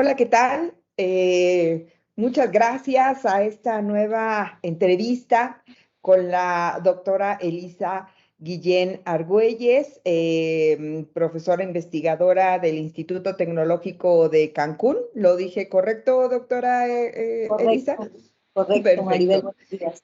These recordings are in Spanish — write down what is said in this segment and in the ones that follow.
Hola, ¿qué tal? Muchas gracias a esta nueva entrevista con la doctora Elisa Guillén Argüelles, profesora investigadora del Instituto Tecnológico de Cancún. ¿Lo dije correcto, doctora Elisa? Correcto, correcto, Maribel, Perfecto. buenos días.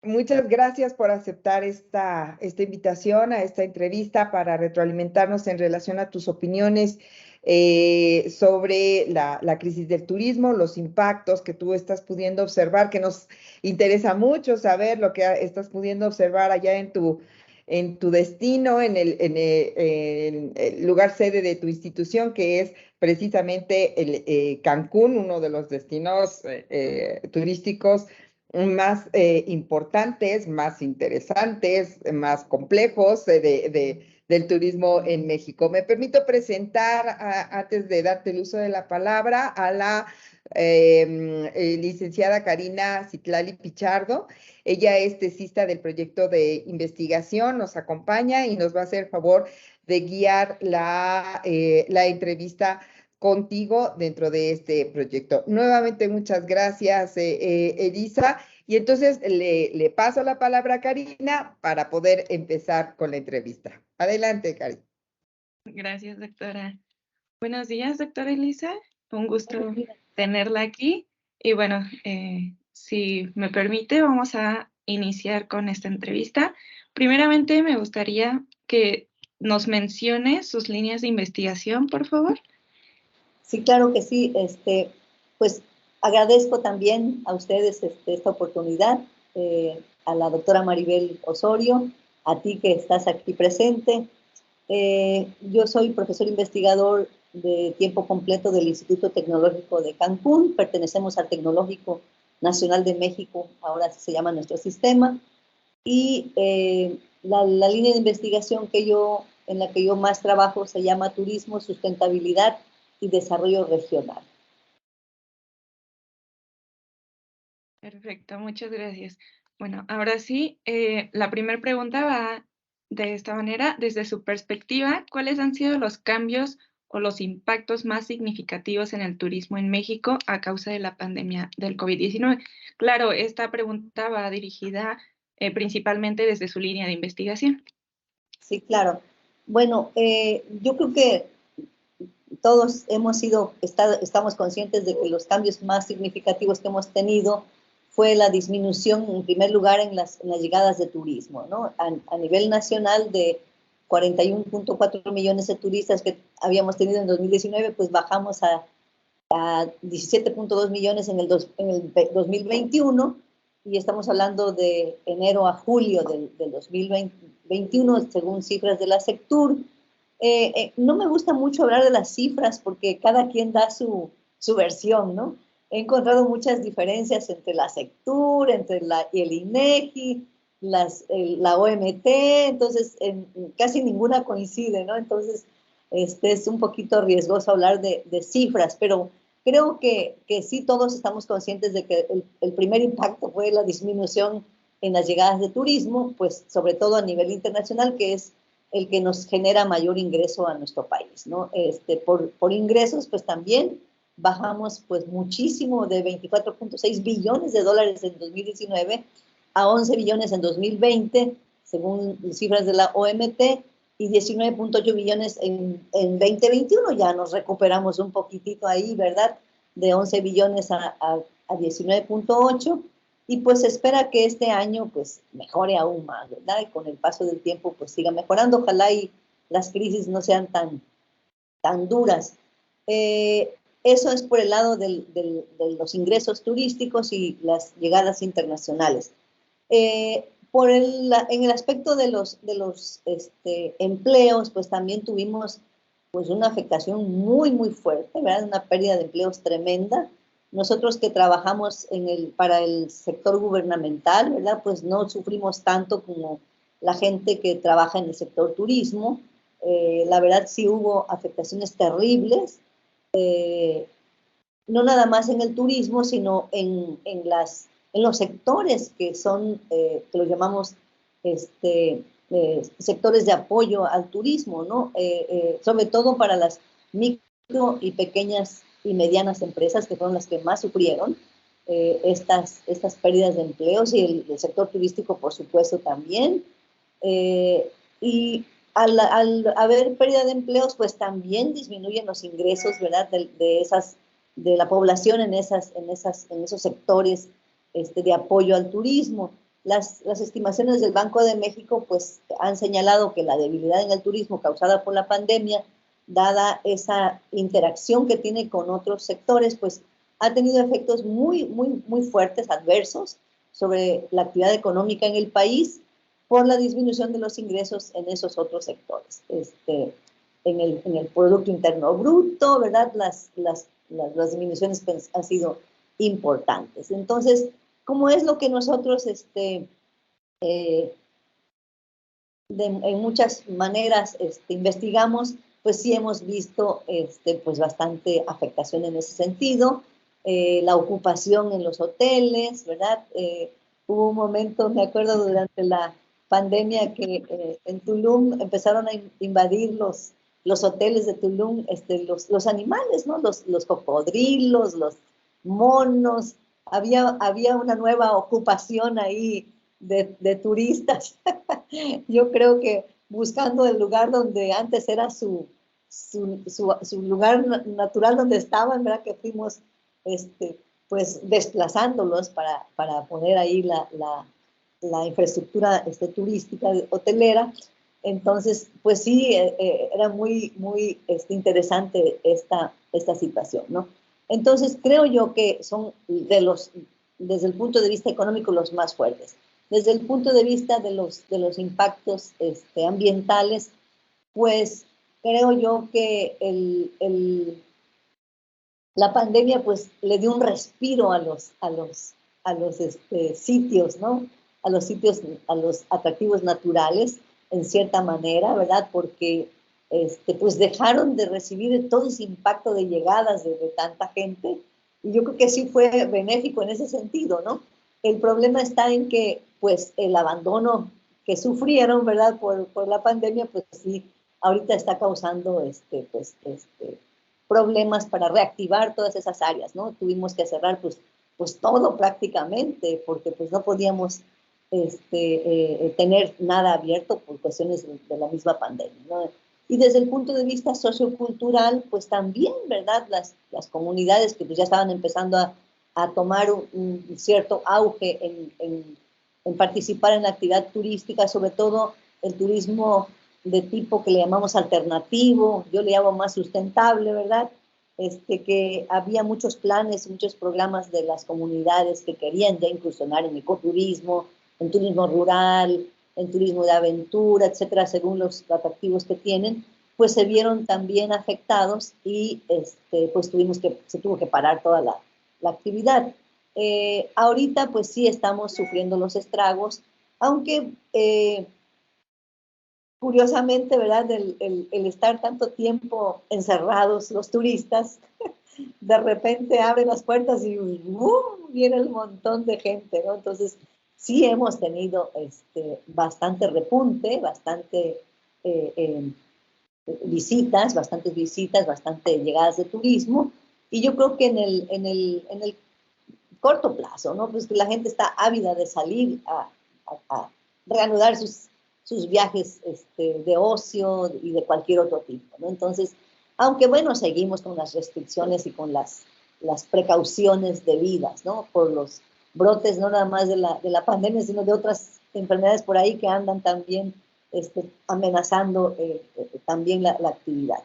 Muchas gracias por aceptar esta invitación a esta entrevista para retroalimentarnos en relación a tus opiniones sobre la crisis del turismo, los impactos que tú estás pudiendo observar, que nos interesa mucho saber lo que estás pudiendo observar allá en tu destino, en el lugar sede de tu institución, que es precisamente Cancún, uno de los destinos turísticos más importantes, más interesantes, más complejos del turismo en México. Me permito presentar, antes de darte el uso de la palabra, a la licenciada Karina Citlali Pichardo. Ella es tesista del proyecto de investigación, nos acompaña y nos va a hacer el favor de guiar la entrevista contigo dentro de este proyecto. Nuevamente, muchas gracias, Elisa. Y entonces le paso la palabra a Karina para poder empezar con la entrevista. Adelante, Karina. Gracias, doctora. Buenos días, doctora Elisa. Un gusto tenerla aquí. Y bueno, si me permite, vamos a iniciar con esta entrevista. Primeramente, me gustaría que nos mencione sus líneas de investigación, por favor. Sí, claro que sí. Pues agradezco también a ustedes esta oportunidad, a la doctora Maribel Osorio, a ti que estás aquí presente. Yo soy profesor investigador de tiempo completo del Instituto Tecnológico de Cancún. Pertenecemos al Tecnológico Nacional de México, ahora se llama nuestro sistema. Y la línea de investigación en la que yo más trabajo se llama Turismo, Sustentabilidad y Desarrollo Regional. Perfecto, muchas gracias. Bueno, ahora sí, la primera pregunta va de esta manera. Desde su perspectiva, ¿cuáles han sido los cambios o los impactos más significativos en el turismo en México a causa de la pandemia del COVID-19? Claro, esta pregunta va dirigida principalmente desde su línea de investigación. Sí, claro. Bueno, yo creo que todos estamos conscientes de que los cambios más significativos que hemos tenido fue la disminución, en primer lugar, en las llegadas de turismo, ¿no? A nivel nacional, de 41.4 millones de turistas que habíamos tenido en 2019, pues bajamos a 17.2 millones en el 2021, y estamos hablando de enero a julio del 2021, según cifras de la Sectur. No me gusta mucho hablar de las cifras porque cada quien da su versión, ¿no? He encontrado muchas diferencias entre la Sectur, entre el INEGI, la OMT, entonces casi ninguna coincide, ¿no? Entonces es un poquito riesgoso hablar de cifras, pero creo que sí todos estamos conscientes de que el primer impacto fue la disminución en las llegadas de turismo, pues sobre todo a nivel internacional, que es el que nos genera mayor ingreso a nuestro país, ¿no? Por ingresos, pues también bajamos pues muchísimo, de 24.6 billones de dólares en 2019 a 11 billones en 2020, según cifras de la OMT, y 19.8 billones en 2021. Ya nos recuperamos un poquitito ahí, ¿verdad? De 11 billones a 19.8, y pues se espera que este año pues mejore aún más, ¿verdad? Y con el paso del tiempo pues siga mejorando. Ojalá y las crisis no sean tan duras. Eso es por el lado de los ingresos turísticos y las llegadas internacionales. En el aspecto de los empleos, pues también tuvimos pues una afectación muy, muy fuerte, ¿verdad? Una pérdida de empleos tremenda. Nosotros que trabajamos para el sector gubernamental, ¿verdad? Pues no sufrimos tanto como la gente que trabaja en el sector turismo. La verdad sí hubo afectaciones terribles, no nada más en el turismo, sino en los sectores que son, que los llamamos sectores de apoyo al turismo, ¿no? Sobre todo para las micro y pequeñas y medianas empresas, que fueron las que más sufrieron estas pérdidas de empleos, y el sector turístico, por supuesto, también. Y al haber pérdida de empleos, pues también disminuyen los ingresos, ¿verdad?, de la población en esos sectores de apoyo al turismo. Las estimaciones del Banco de México pues han señalado que la debilidad en el turismo causada por la pandemia, dada esa interacción que tiene con otros sectores, pues ha tenido efectos muy, muy, muy fuertes, adversos, sobre la actividad económica en el país, por la disminución de los ingresos en esos otros sectores. En el Producto Interno Bruto, ¿verdad? Las disminuciones pues, han sido importantes. Entonces, ¿cómo es lo que nosotros en muchas maneras investigamos? Pues sí hemos visto pues bastante afectación en ese sentido. La ocupación en los hoteles, ¿verdad? Hubo un momento, me acuerdo, durante la pandemia, que en Tulum empezaron a invadir los hoteles de Tulum, los animales, ¿no? Los cocodrilos, los monos. Había una nueva ocupación ahí de turistas. Yo creo que buscando el lugar donde antes era su lugar natural donde estaban, ¿verdad? Que fuimos pues desplazándolos para poner ahí la infraestructura turística hotelera. Entonces, pues sí, era muy, muy interesante esta situación, ¿no? Entonces, creo yo que son desde el punto de vista económico, los más fuertes. Desde el punto de vista de los impactos ambientales, pues creo yo que la pandemia pues le dio un respiro a los sitios, ¿no? A los atractivos naturales, en cierta manera, ¿verdad? Porque pues dejaron de recibir todo ese impacto de llegadas de tanta gente, y yo creo que sí fue benéfico en ese sentido, ¿no? El problema está en que pues el abandono que sufrieron, ¿verdad? Por la pandemia, pues sí, ahorita está causando problemas para reactivar todas esas áreas, ¿no? Tuvimos que cerrar pues todo prácticamente, porque pues no podíamos tener nada abierto por cuestiones de la misma pandemia, ¿no? Y desde el punto de vista sociocultural, pues también, ¿verdad? Las comunidades que pues ya estaban empezando a tomar un cierto auge en participar en la actividad turística, sobre todo el turismo de tipo que le llamamos alternativo, yo le llamo más sustentable, ¿verdad? Que había muchos planes, muchos programas de las comunidades que querían ya incursionar en ecoturismo, en turismo rural, en turismo de aventura, etcétera, según los atractivos que tienen, pues se vieron también afectados, y pues se tuvo que parar toda la actividad. Ahorita pues sí estamos sufriendo los estragos, aunque curiosamente, ¿verdad? El estar tanto tiempo encerrados los turistas, de repente abren las puertas y viene un montón de gente, ¿no? Entonces, sí hemos tenido bastante repunte, bastante bastantes visitas, bastante llegadas de turismo, y yo creo que en el corto plazo, ¿no? Pues que la gente está ávida de salir a reanudar sus viajes de ocio y de cualquier otro tipo, ¿no? Entonces, aunque bueno, seguimos con las restricciones y con las precauciones debidas, ¿no? Por los brotes no nada más de la pandemia, sino de otras enfermedades por ahí que andan también amenazando también la actividad.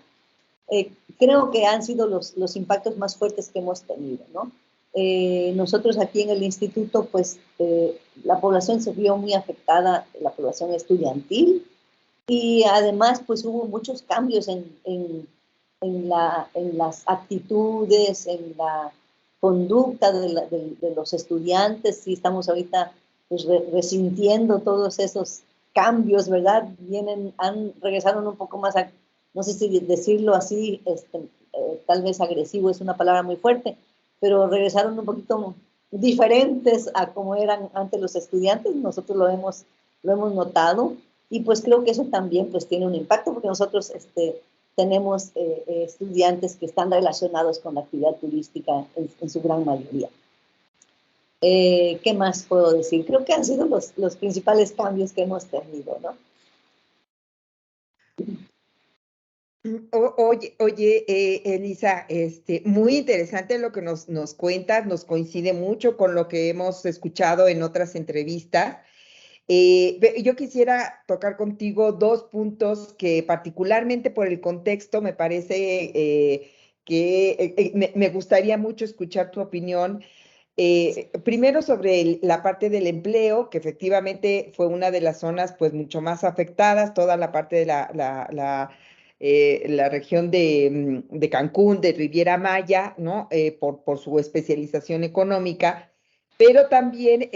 Creo que han sido los impactos más fuertes que hemos tenido, ¿no? Nosotros aquí en el instituto, pues la población se vio muy afectada, la población estudiantil, y además pues hubo muchos cambios en las actitudes, en la conducta de los estudiantes. Sí, estamos ahorita pues resintiendo todos esos cambios, ¿verdad? Regresaron un poco más no sé si decirlo así, tal vez agresivo es una palabra muy fuerte, pero regresaron un poquito diferentes a como eran antes los estudiantes. Nosotros lo hemos notado, y pues creo que eso también pues tiene un impacto, porque nosotros tenemos estudiantes que están relacionados con la actividad turística en su gran mayoría. ¿Qué más puedo decir? Creo que han sido los principales cambios que hemos tenido, ¿no? Oye, Elisa, muy interesante lo que nos cuentas, nos coincide mucho con lo que hemos escuchado en otras entrevistas. Yo quisiera tocar contigo dos puntos que particularmente por el contexto me parece que me gustaría mucho escuchar tu opinión. Primero sobre la parte del empleo, que efectivamente fue una de las zonas pues mucho más afectadas, toda la parte de la región de Cancún, de Riviera Maya, ¿no? Por su especialización económica, pero también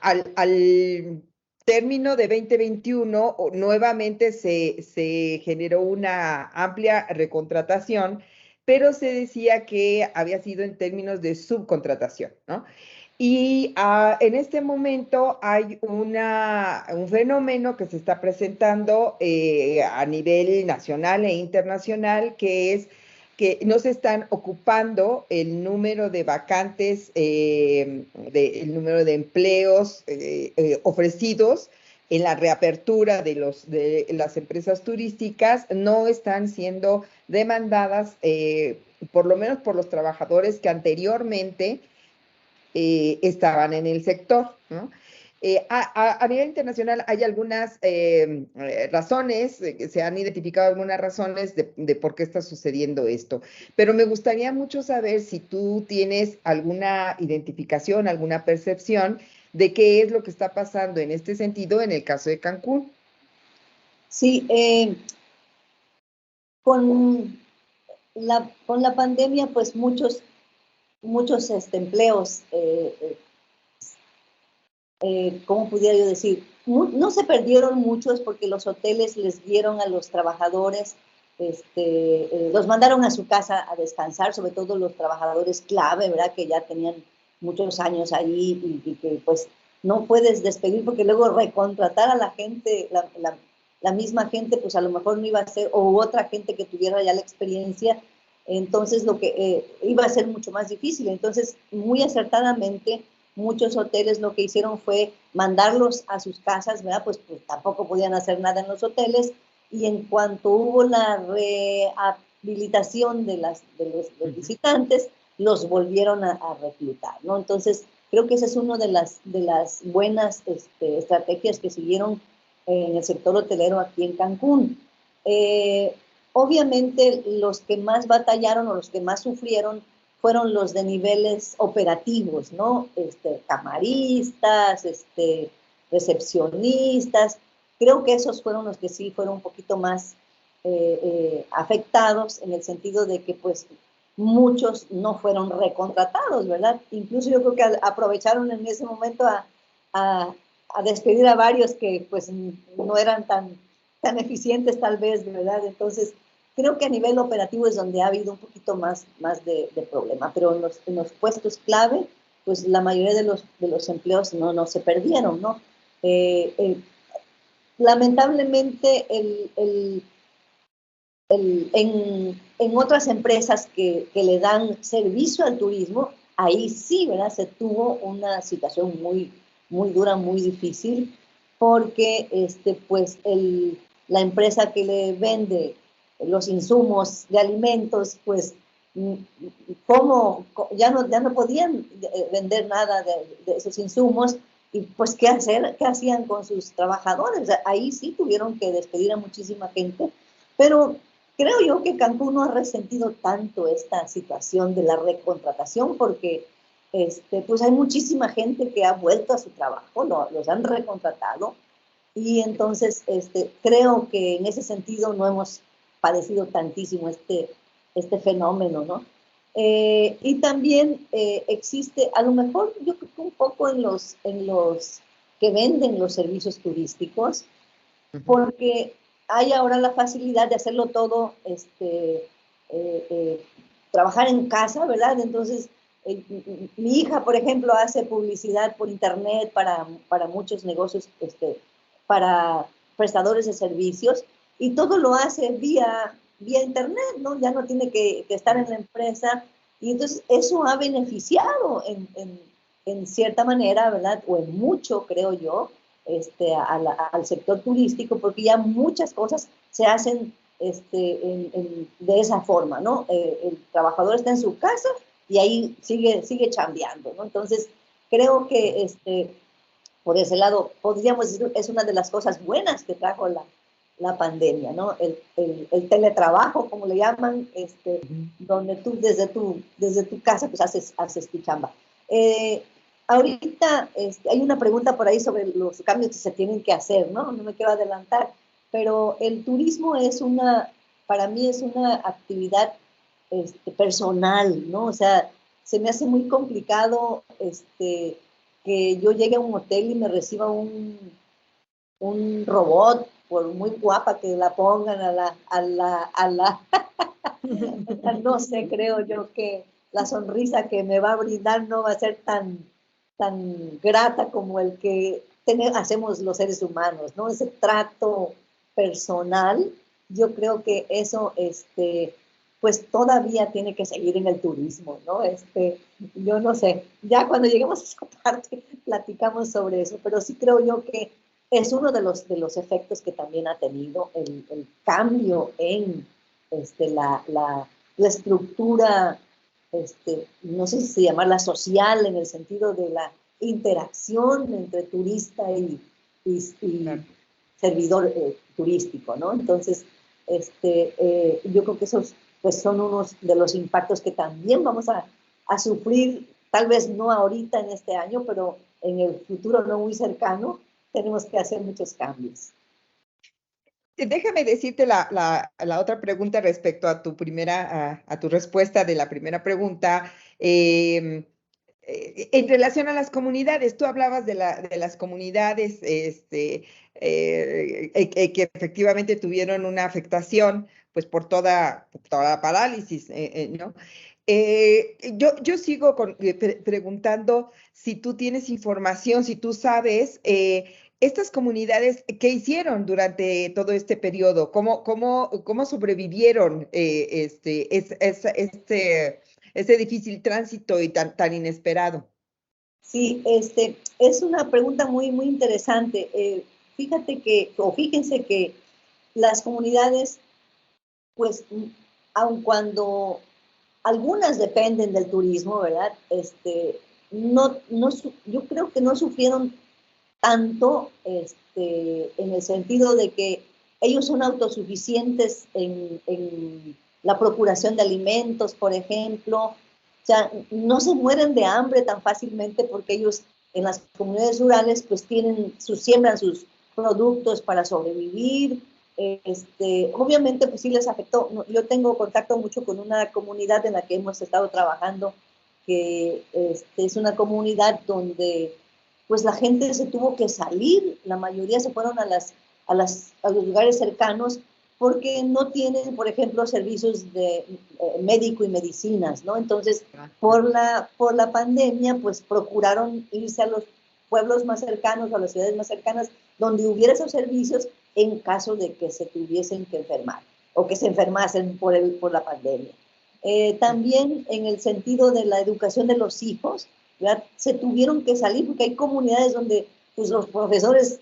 al término de 2021 nuevamente se generó una amplia recontratación, pero se decía que había sido en términos de subcontratación, ¿no? Y en este momento hay un fenómeno que se está presentando a nivel nacional e internacional, que es que no se están ocupando el número de vacantes, el número de empleos ofrecidos en la reapertura de las empresas turísticas, no están siendo demandadas, por lo menos por los trabajadores que anteriormente estaban en el sector, ¿no? A nivel internacional hay algunas razones, se han identificado algunas razones de por qué está sucediendo esto, pero me gustaría mucho saber si tú tienes alguna identificación, alguna percepción de qué es lo que está pasando en este sentido en el caso de Cancún. Sí, con la pandemia, pues muchos empleos, ¿cómo pudiera yo decir? No se perdieron muchos porque los hoteles les dieron a los trabajadores, los mandaron a su casa a descansar, sobre todo los trabajadores clave, ¿verdad? Que ya tenían muchos años ahí y que pues no puedes despedir porque luego recontratar a la gente, la misma gente, pues a lo mejor no iba a ser, o otra gente que tuviera ya la experiencia, entonces lo que iba a ser mucho más difícil. Entonces, muy acertadamente, muchos hoteles lo que hicieron fue mandarlos a sus casas, ¿verdad? Pues tampoco podían hacer nada en los hoteles, y en cuanto hubo la rehabilitación de los visitantes, los volvieron a reclutar, ¿no? Entonces, creo que esa es una de las buenas estrategias que siguieron en el sector hotelero aquí en Cancún. Obviamente, los que más batallaron o los que más sufrieron fueron los de niveles operativos, ¿no? Camaristas, recepcionistas. Creo que esos fueron los que sí fueron un poquito más afectados, en el sentido de que pues muchos no fueron recontratados, ¿verdad? Incluso yo creo que aprovecharon en ese momento a despedir a varios que pues no eran tan eficientes tal vez, ¿verdad? Entonces, creo que a nivel operativo es donde ha habido un poquito más de problema, pero en los puestos clave, pues la mayoría de los empleos no se perdieron, ¿no? Lamentablemente, en otras empresas que le dan servicio al turismo, ahí sí, ¿verdad? Se tuvo una situación muy, muy dura, muy difícil, porque pues la empresa que le vende los insumos de alimentos, pues ¿cómo? Ya no podían vender nada de esos insumos, y pues ¿qué hacer? ¿Qué hacían con sus trabajadores? Ahí sí tuvieron que despedir a muchísima gente, pero creo yo que Cancún no ha resentido tanto esta situación de la recontratación, porque pues hay muchísima gente que ha vuelto a su trabajo, los han recontratado, y entonces creo que en ese sentido no hemos padecido tantísimo este fenómeno, ¿no? Y también existe, a lo mejor yo creo que un poco en los que venden los servicios turísticos, porque hay ahora la facilidad de hacerlo todo, trabajar en casa, ¿verdad? Entonces, mi hija, por ejemplo, hace publicidad por internet para muchos negocios, para prestadores de servicios, y todo lo hace vía internet, ¿no? Ya no tiene que estar en la empresa, y entonces eso ha beneficiado en cierta manera, ¿verdad? O en mucho, creo yo, al sector turístico, porque ya muchas cosas se hacen de esa forma, ¿no? El trabajador está en su casa y ahí sigue chambeando, ¿no? Entonces, creo que por ese lado, podríamos decir, es una de las cosas buenas que trajo la pandemia, ¿no? El teletrabajo, como le llaman, donde tú desde tu casa pues haces tu chamba. Ahorita hay una pregunta por ahí sobre los cambios que se tienen que hacer, ¿no? No me quiero adelantar, pero el turismo para mí es una actividad personal, ¿no? O sea, se me hace muy complicado que yo llegue a un hotel y me reciba un robot, por muy guapa que la pongan no sé, creo yo que la sonrisa que me va a brindar no va a ser tan grata como el que hacemos los seres humanos, ¿no? Ese trato personal, yo creo que eso, pues todavía tiene que seguir en el turismo, ¿no? Yo no sé, ya cuando lleguemos a esa parte platicamos sobre eso, pero sí creo yo que es uno de los efectos que también ha tenido el cambio en la estructura, no sé si llamarla social, en el sentido de la interacción entre turista y servidor turístico, ¿no? Entonces, yo creo que esos pues, son unos de los impactos que también vamos a sufrir, tal vez no ahorita en este año, pero en el futuro no muy cercano, tenemos que hacer muchos cambios. Déjame decirte la otra pregunta respecto a a tu respuesta de la primera pregunta. En relación a las comunidades, tú hablabas de las comunidades que efectivamente tuvieron una afectación, pues por toda la parálisis, ¿no? Yo sigo preguntando si tú tienes información, si tú sabes, estas comunidades, ¿qué hicieron durante todo este periodo? ¿Cómo sobrevivieron este difícil tránsito y tan inesperado? Sí, es una pregunta muy, muy interesante. Fíjense que las comunidades, pues, aun cuando algunas dependen del turismo, ¿verdad? Yo creo que no sufrieron tanto en el sentido de que ellos son autosuficientes en la procuración de alimentos, por ejemplo. O sea, no se mueren de hambre tan fácilmente porque ellos en las comunidades rurales pues siembran sus productos para sobrevivir. Obviamente pues sí les afectó. Yo tengo contacto mucho con una comunidad en la que hemos estado trabajando, que es una comunidad donde pues la gente se tuvo que salir, la mayoría se fueron a los lugares cercanos porque no tienen, por ejemplo, servicios de médico y medicinas, ¿no? Entonces, por la pandemia, pues procuraron irse a los pueblos más cercanos, a las ciudades más cercanas, donde hubiera esos servicios en caso de que se tuviesen que enfermar o que se enfermasen por la pandemia. También en el sentido de la educación de los hijos, ¿verdad? Se tuvieron que salir porque hay comunidades donde pues, los profesores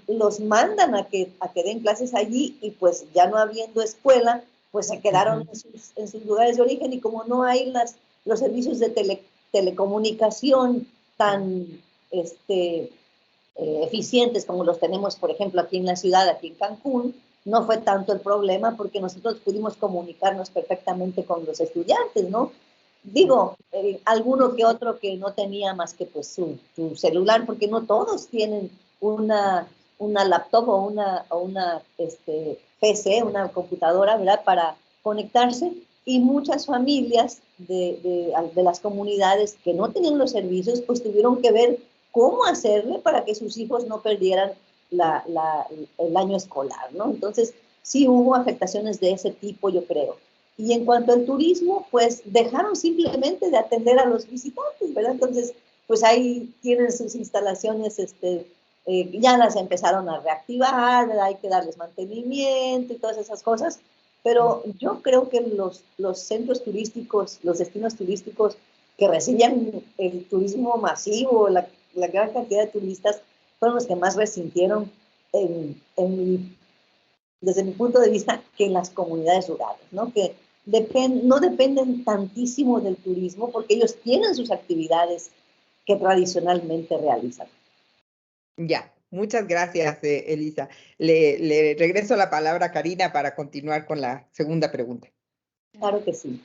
los mandan a que den clases allí y pues ya no habiendo escuela, pues se quedaron en sus lugares de origen, y como no hay los servicios de telecomunicación tan eficientes como los tenemos, por ejemplo, aquí en la ciudad, aquí en Cancún, no fue tanto el problema porque nosotros pudimos comunicarnos perfectamente con los estudiantes, ¿no? Digo, alguno que otro que no tenía más que pues su celular, porque no todos tienen una laptop o una PC, una computadora, ¿verdad? Para conectarse, y muchas familias de las comunidades que no tenían los servicios, pues tuvieron que ver cómo hacerle para que sus hijos no perdieran el año escolar, ¿no? Entonces, sí hubo afectaciones de ese tipo, yo creo. Y en cuanto al turismo, pues dejaron simplemente de atender a los visitantes, ¿verdad? Entonces, pues ahí tienen sus instalaciones ya las empezaron a reactivar, ¿verdad? Hay que darles mantenimiento y todas esas cosas, pero yo creo que los centros turísticos, los destinos turísticos que recibían el turismo masivo, la gran cantidad de turistas, fueron los que más resintieron desde mi punto de vista, que en las comunidades rurales, ¿no? Que no dependen tantísimo del turismo porque ellos tienen sus actividades que tradicionalmente realizan. Ya, muchas gracias, Elisa. Le regreso la palabra a Karina para continuar con la segunda pregunta. Claro que sí.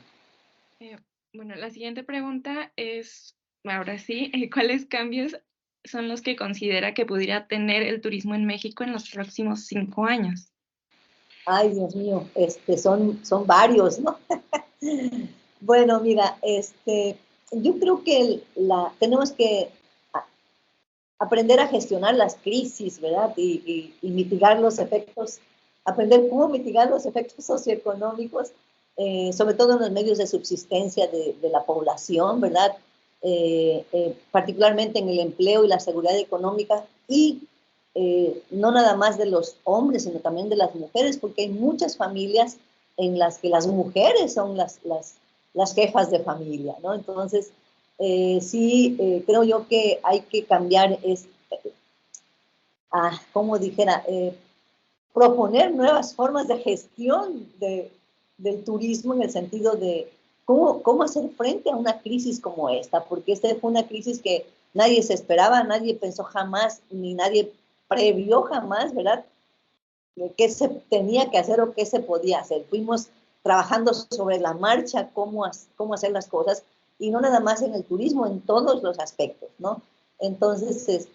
Bueno, la siguiente pregunta es, ahora sí, ¿cuáles cambios son los que considera que pudiera tener el turismo en México en los próximos 5 años? Ay, Dios mío, son varios, ¿no? Bueno, mira, yo creo que tenemos que aprender a gestionar las crisis, ¿verdad? Y mitigar los efectos, aprender cómo mitigar los efectos socioeconómicos, sobre todo en los medios de subsistencia de la población, ¿verdad? Particularmente en el empleo y la seguridad económica, y no nada más de los hombres, sino también de las mujeres, porque hay muchas familias en las que las mujeres son las jefas de familia, ¿no? Entonces, sí, creo yo que hay que cambiar, como dijera, proponer nuevas formas de gestión del turismo en el sentido de cómo hacer frente a una crisis como esta, porque esta fue una crisis que nadie se esperaba, nadie pensó jamás, ni nadie previó jamás, ¿verdad? ¿Qué se tenía que hacer o qué se podía hacer? Fuimos trabajando sobre la marcha cómo hacer las cosas, y no nada más en el turismo, en todos los aspectos, ¿no? Entonces,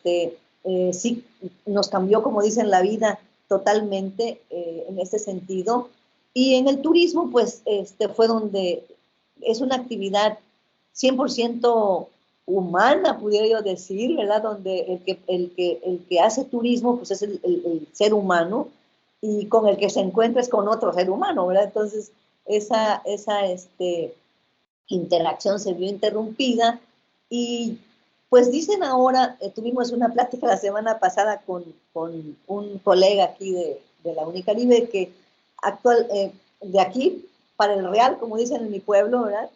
sí, nos cambió, como dicen, la vida totalmente en ese sentido. Y en el turismo, pues, fue donde es una actividad 100% humana, pudiera yo decir, ¿verdad? Donde el que hace turismo, pues es el ser humano, y con el que se encuentra es con otro ser humano, ¿verdad? Entonces, esa interacción se vio interrumpida, y pues dicen ahora, tuvimos una plática la semana pasada con un colega aquí de la Unicaribe, que de aquí para el Real, como dicen en mi pueblo, ¿verdad?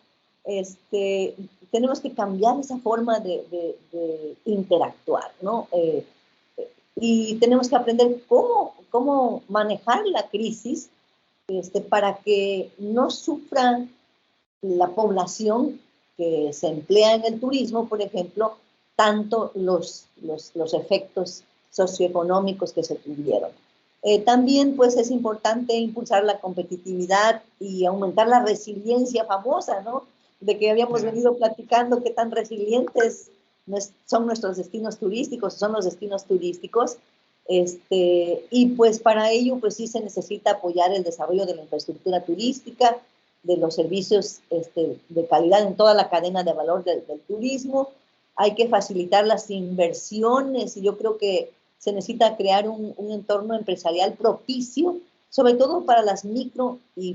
Tenemos que cambiar esa forma de interactuar, ¿no? Y tenemos que aprender cómo manejar la crisis para que no sufra la población que se emplea en el turismo, por ejemplo, tanto los efectos socioeconómicos que se tuvieron. También, pues, es importante impulsar la competitividad y aumentar la resiliencia famosa, ¿no? De que habíamos venido platicando, qué tan resilientes son nuestros destinos turísticos, son los destinos turísticos. Y pues para ello, pues sí se necesita apoyar el desarrollo de la infraestructura turística, de los servicios de calidad en toda la cadena de valor del turismo. Hay que facilitar las inversiones, y yo creo que se necesita crear un entorno empresarial propicio, sobre todo para las micro y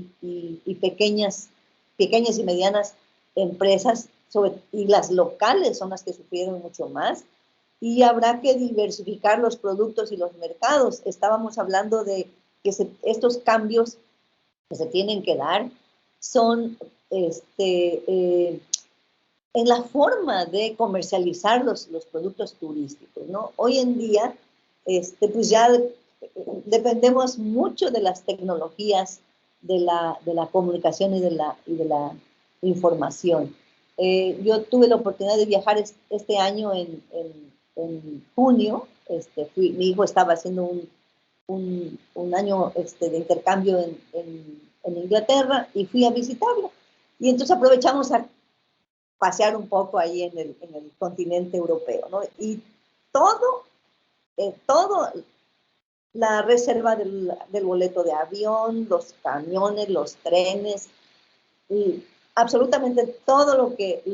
pequeñas y medianas empresas, y las locales son las que sufrieron mucho más. Y habrá que diversificar los productos y los mercados. Estábamos hablando de que estos cambios que se tienen que dar son en la forma de comercializar los productos turísticos, ¿no? Hoy en día, pues ya dependemos mucho de las tecnologías de la comunicación y de la información. Yo tuve la oportunidad de viajar este año en junio. Mi hijo estaba haciendo un año de intercambio en Inglaterra, y fui a visitarlo. Y entonces aprovechamos a pasear un poco ahí en el continente europeo, ¿no? Y todo, la reserva del boleto de avión, los camiones, los trenes, y absolutamente todo lo que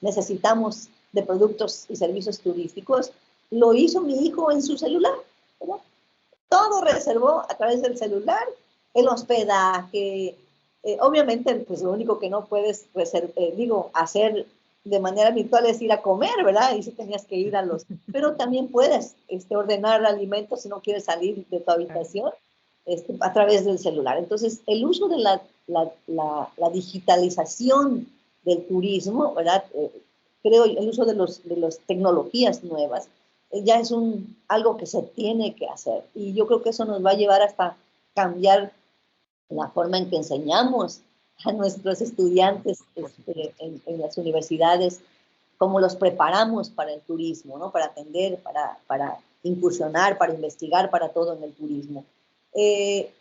necesitamos de productos y servicios turísticos, lo hizo mi hijo en su celular, ¿verdad? Todo reservó a través del celular, el hospedaje. Obviamente, pues lo único que no puedes hacer de manera virtual es ir a comer, ¿verdad? Y si tenías que ir a los... Pero también puedes ordenar alimentos si no quieres salir de tu habitación a través del celular. Entonces, el uso de la digitalización del turismo, ¿verdad? Creo el uso de las tecnologías nuevas ya es algo que se tiene que hacer. Y yo creo que eso nos va a llevar hasta cambiar la forma en que enseñamos a nuestros estudiantes en las universidades, cómo los preparamos para el turismo, ¿no? Para atender, para incursionar, para investigar, para todo en el turismo.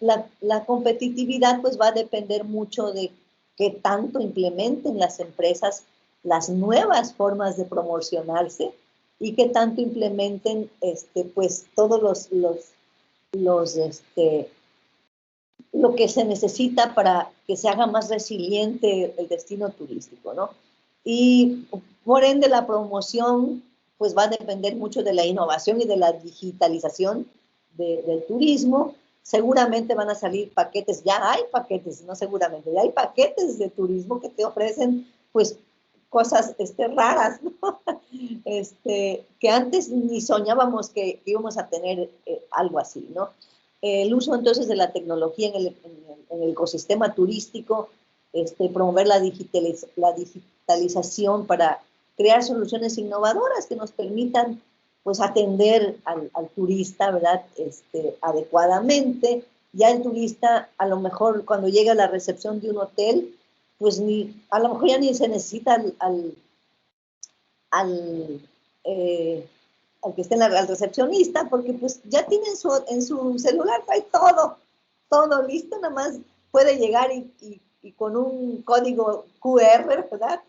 La competitividad pues va a depender mucho de qué tanto implementen las empresas las nuevas formas de promocionarse y qué tanto implementen pues todos lo que se necesita para que se haga más resiliente el destino turístico, ¿no? Y por ende la promoción pues va a depender mucho de la innovación y de la digitalización del turismo. Seguramente van a salir paquetes, ya hay paquetes, no seguramente, ya hay paquetes de turismo que te ofrecen pues cosas raras, ¿no? Que antes ni soñábamos que íbamos a tener algo así, ¿no? El uso entonces de la tecnología en el ecosistema turístico, promover la digitalización para crear soluciones innovadoras que nos permitan pues atender al turista, ¿verdad? Adecuadamente. Ya el turista a lo mejor cuando llega a la recepción de un hotel, pues a lo mejor ya ni se necesita al que esté al recepcionista, porque pues ya tiene en su celular, hay todo listo, nada más puede llegar y con un código QR, ¿verdad?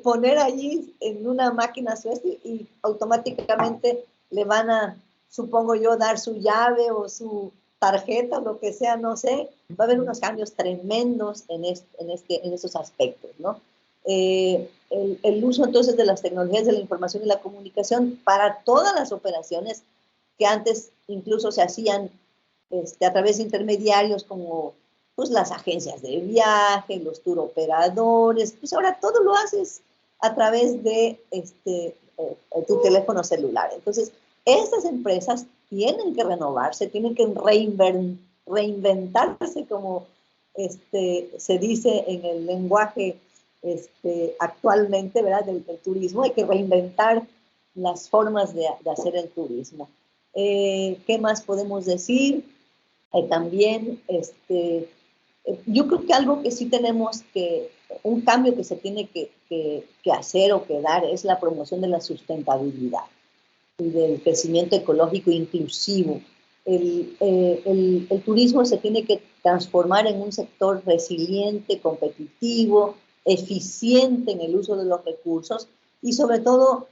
Poner allí en una máquina su y automáticamente le van a, supongo yo, dar su llave o su tarjeta o lo que sea, no sé. Va a haber unos cambios tremendos en esos aspectos, ¿no? El uso entonces de las tecnologías de la información y la comunicación para todas las operaciones que antes incluso se hacían a través de intermediarios como pues las agencias de viaje, los tour operadores, pues ahora todo lo haces a través de tu teléfono celular. Entonces, estas empresas tienen que renovarse, tienen que reinventarse, como se dice en el lenguaje actualmente, ¿verdad? Del turismo. Hay que reinventar las formas de hacer el turismo. ¿Qué más podemos decir? También, yo creo que algo que sí tenemos un cambio que se tiene que hacer o que dar es la promoción de la sustentabilidad y del crecimiento ecológico inclusivo. El turismo se tiene que transformar en un sector resiliente, competitivo, eficiente en el uso de los recursos y sobre todo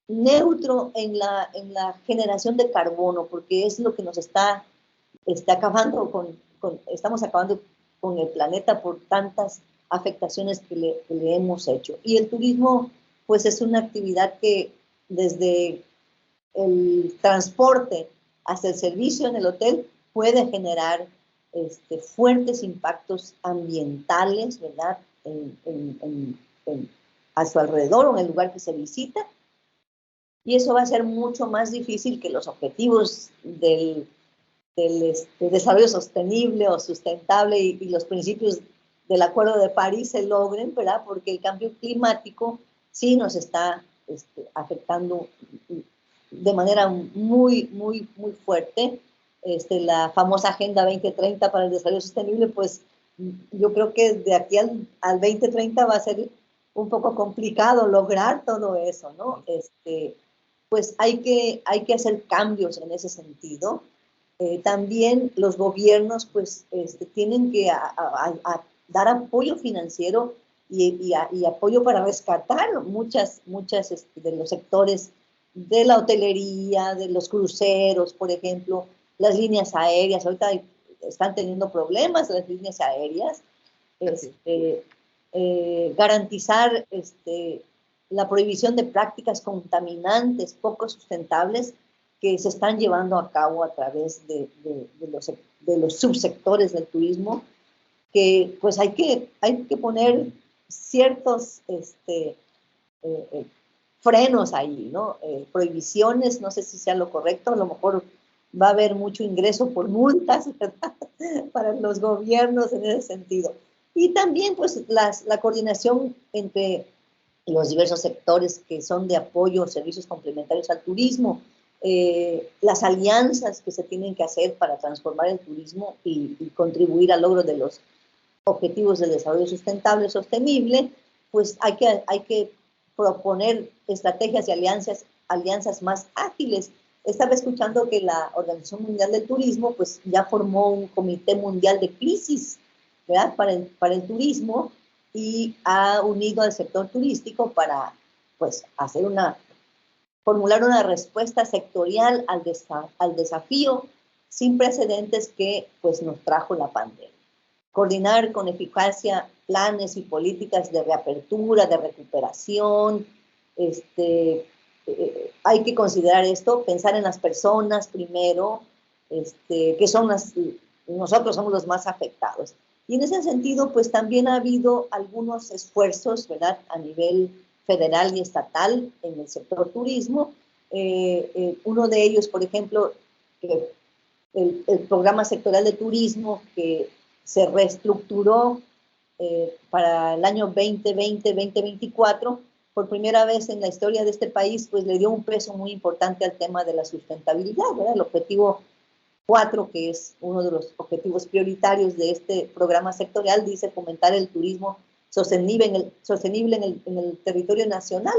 neutro en la generación de carbono, porque es lo que nos está acabando estamos acabando con el planeta por tantas afectaciones que le hemos hecho. Y el turismo, pues es una actividad que desde el transporte hasta el servicio en el hotel puede generar fuertes impactos ambientales, ¿verdad? A su alrededor o en el lugar que se visita. Y eso va a ser mucho más difícil que los objetivos del desarrollo sostenible o sustentable y los principios del Acuerdo de París se logren, ¿verdad? Porque el cambio climático sí nos está afectando de manera muy, muy, muy fuerte. La famosa Agenda 2030 para el Desarrollo Sostenible, pues yo creo que de aquí al 2030 va a ser un poco complicado lograr todo eso, ¿no? Pues hay que hacer cambios en ese sentido. También los gobiernos pues tienen que dar apoyo financiero y apoyo para rescatar muchas de los sectores de la hotelería, de los cruceros, por ejemplo, las líneas aéreas. Ahorita están teniendo problemas las líneas aéreas. Garantizar la prohibición de prácticas contaminantes, poco sustentables, que se están llevando a cabo a través de los subsectores del turismo, que pues hay que poner ciertos frenos ahí, ¿no? Prohibiciones, no sé si sea lo correcto, a lo mejor va a haber mucho ingreso por multas, ¿verdad? Para los gobiernos en ese sentido. Y también, pues, la coordinación entre los diversos sectores que son de apoyo, servicios complementarios al turismo, las alianzas que se tienen que hacer para transformar el turismo y contribuir al logro de los objetivos del desarrollo sustentable, sostenible, pues hay que proponer estrategias y alianzas más ágiles. Estaba escuchando que la Organización Mundial del Turismo pues ya formó un comité mundial de crisis, ¿verdad? Para el turismo, y ha unido al sector turístico para pues formular una respuesta sectorial al desafío sin precedentes que pues nos trajo la pandemia. Coordinar con eficacia planes y políticas de reapertura, de recuperación. Hay que considerar esto, pensar en las personas primero, que son nosotros somos los más afectados. Y en ese sentido, pues también ha habido algunos esfuerzos, ¿verdad?, a nivel federal y estatal en el sector turismo. Uno de ellos, por ejemplo, el programa sectorial de turismo que se reestructuró para el año 2020-2024, por primera vez en la historia de este país, pues le dio un peso muy importante al tema de la sustentabilidad, ¿verdad? El objetivo 4, que es uno de los objetivos prioritarios de este programa sectorial, dice fomentar el turismo sostenible en el territorio nacional.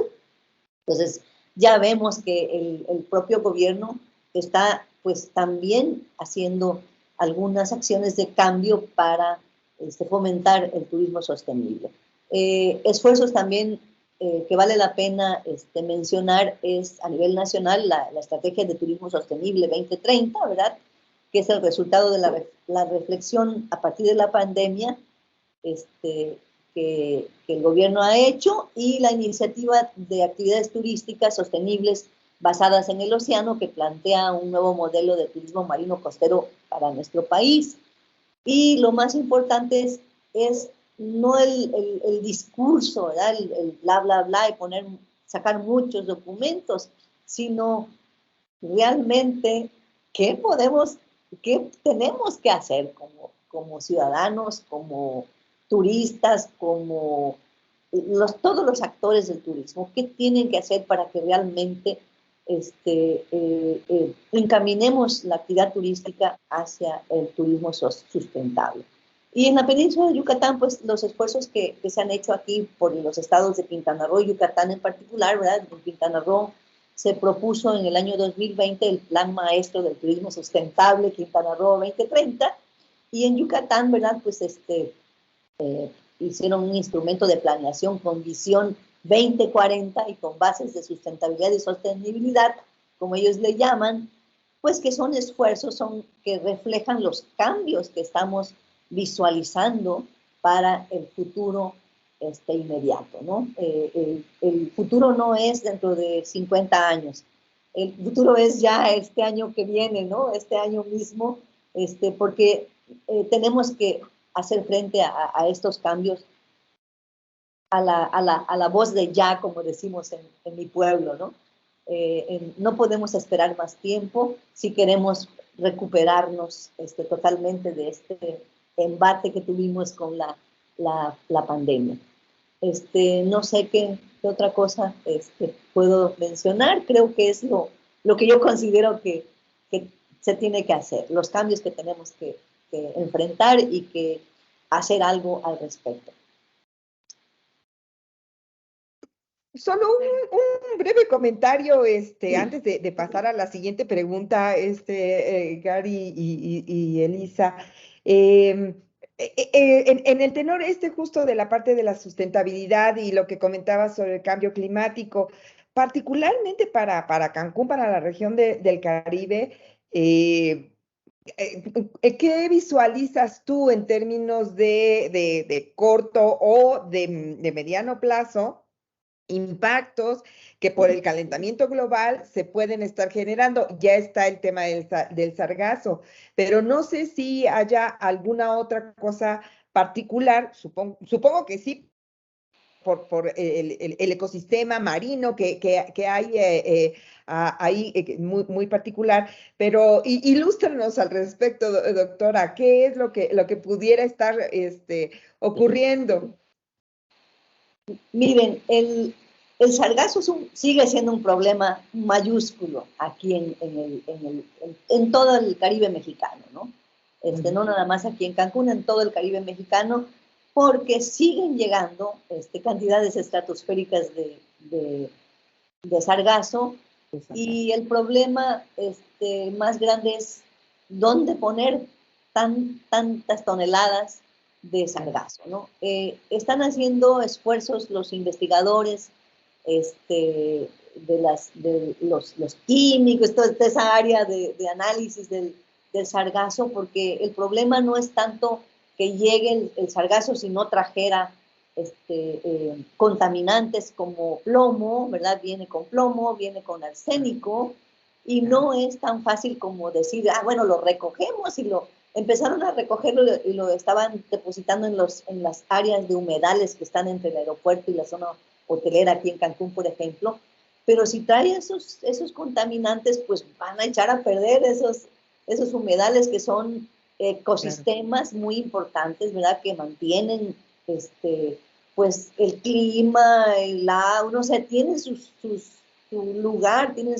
Entonces, ya vemos que el propio gobierno está pues también haciendo algunas acciones de cambio para fomentar el turismo sostenible. Esfuerzos también que vale la pena mencionar es a nivel nacional la Estrategia de Turismo Sostenible 2030, ¿verdad?, que es el resultado de la reflexión a partir de la pandemia que el gobierno ha hecho, y la iniciativa de actividades turísticas sostenibles basadas en el océano, que plantea un nuevo modelo de turismo marino costero para nuestro país. Y lo más importante es no el discurso, ¿verdad?, el bla, bla, bla, y sacar muchos documentos, sino realmente qué tenemos que hacer como ciudadanos, como turistas, como todos los actores del turismo, qué tienen que hacer para que realmente encaminemos la actividad turística hacia el turismo sustentable. Y en la península de Yucatán, pues los esfuerzos que se han hecho aquí por los estados de Quintana Roo y Yucatán en particular, ¿verdad? En Quintana Roo se propuso en el año 2020 el Plan Maestro del Turismo Sustentable Quintana Roo 2030, y en Yucatán, ¿verdad?, pues hicieron un instrumento de planeación con visión 2040 y con bases de sustentabilidad y sostenibilidad, como ellos le llaman, pues que son esfuerzos que reflejan los cambios que estamos visualizando para el futuro inmediato, ¿no? El futuro no es dentro de 50 años, el futuro es ya este año que viene, ¿no? Este año mismo, porque tenemos que hacer frente a estos cambios a la voz de ya, como decimos en mi pueblo, ¿no? No podemos esperar más tiempo si queremos recuperarnos totalmente de este embate que tuvimos con la pandemia. No sé qué otra cosa puedo mencionar. Creo que es lo que yo considero que se tiene que hacer, los cambios que tenemos que enfrentar y que hacer algo al respecto. Solo un breve comentario antes de pasar a la siguiente pregunta, Gary y Elisa. En el tenor justo de la parte de la sustentabilidad y lo que comentabas sobre el cambio climático, particularmente para Cancún, para la región del Caribe, ¿qué visualizas tú en términos de corto o de mediano plazo? Impactos que por el calentamiento global se pueden estar generando. Ya está el tema del sargazo, pero no sé si haya alguna otra cosa particular, supongo que sí, por el ecosistema marino que hay ahí muy particular, pero ilústranos al respecto, doctora, ¿qué es lo que pudiera estar ocurriendo? Miren, el sargazo sigue siendo un problema mayúsculo aquí en todo el Caribe mexicano, ¿no? No nada más aquí en Cancún, en todo el Caribe mexicano, porque siguen llegando cantidades estratosféricas de sargazo, y el problema más grande es dónde poner tantas toneladas de sargazo, ¿no? Están haciendo esfuerzos los investigadores de los químicos, toda esa área de análisis del sargazo, porque el problema no es tanto que llegue el sargazo si no trajera contaminantes como plomo, ¿verdad? Viene con plomo, viene con arsénico, y no es tan fácil como decir, bueno, lo recogemos, y empezaron a recogerlo y lo estaban depositando en las áreas de humedales que están entre el aeropuerto y la zona hotelera aquí en Cancún, por ejemplo. Pero si trae esos contaminantes, pues van a echar a perder esos humedales, que son ecosistemas muy importantes, ¿verdad? Que mantienen pues el clima, no sé, tienen su lugar, tienen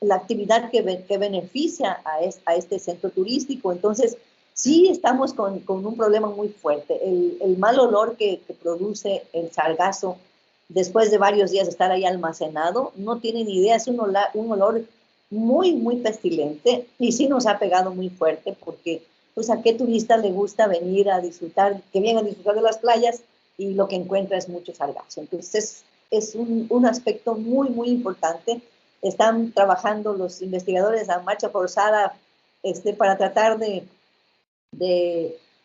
la actividad que beneficia a este centro turístico. Entonces, sí estamos con un problema muy fuerte. El mal olor que produce el sargazo después de varios días de estar ahí almacenado, no tienen idea, es un olor muy, muy pestilente, y sí nos ha pegado muy fuerte, porque pues a qué turista le gusta venir a disfrutar, que viene a disfrutar de las playas, y lo que encuentra es mucho sargazo. Entonces es un aspecto muy, muy importante. Están trabajando los investigadores a marcha forzada para tratar de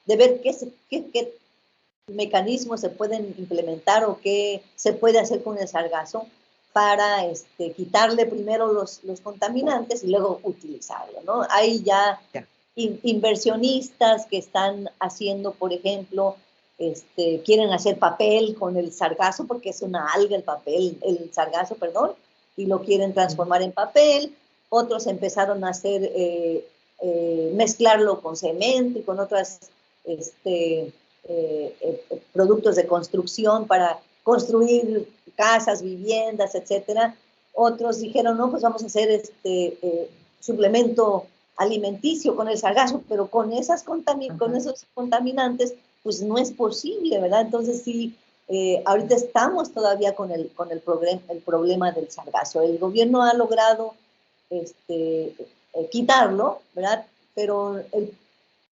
ver qué mecanismos se pueden implementar o qué se puede hacer con el sargazo para quitarle primero los contaminantes y luego utilizarlo, ¿no? Hay ya inversionistas que están haciendo, por ejemplo, quieren hacer papel con el sargazo, porque es una alga el sargazo, perdón, y lo quieren transformar en papel. Otros empezaron a hacer, mezclarlo con cemento y con otras productos de construcción para construir casas, viviendas, etcétera. Otros dijeron, no, pues vamos a hacer suplemento alimenticio con el sargazo, pero con esos contaminantes, pues no es posible, ¿verdad? Entonces sí, ahorita estamos todavía con el problema del sargazo. El gobierno ha logrado quitarlo, ¿verdad? Pero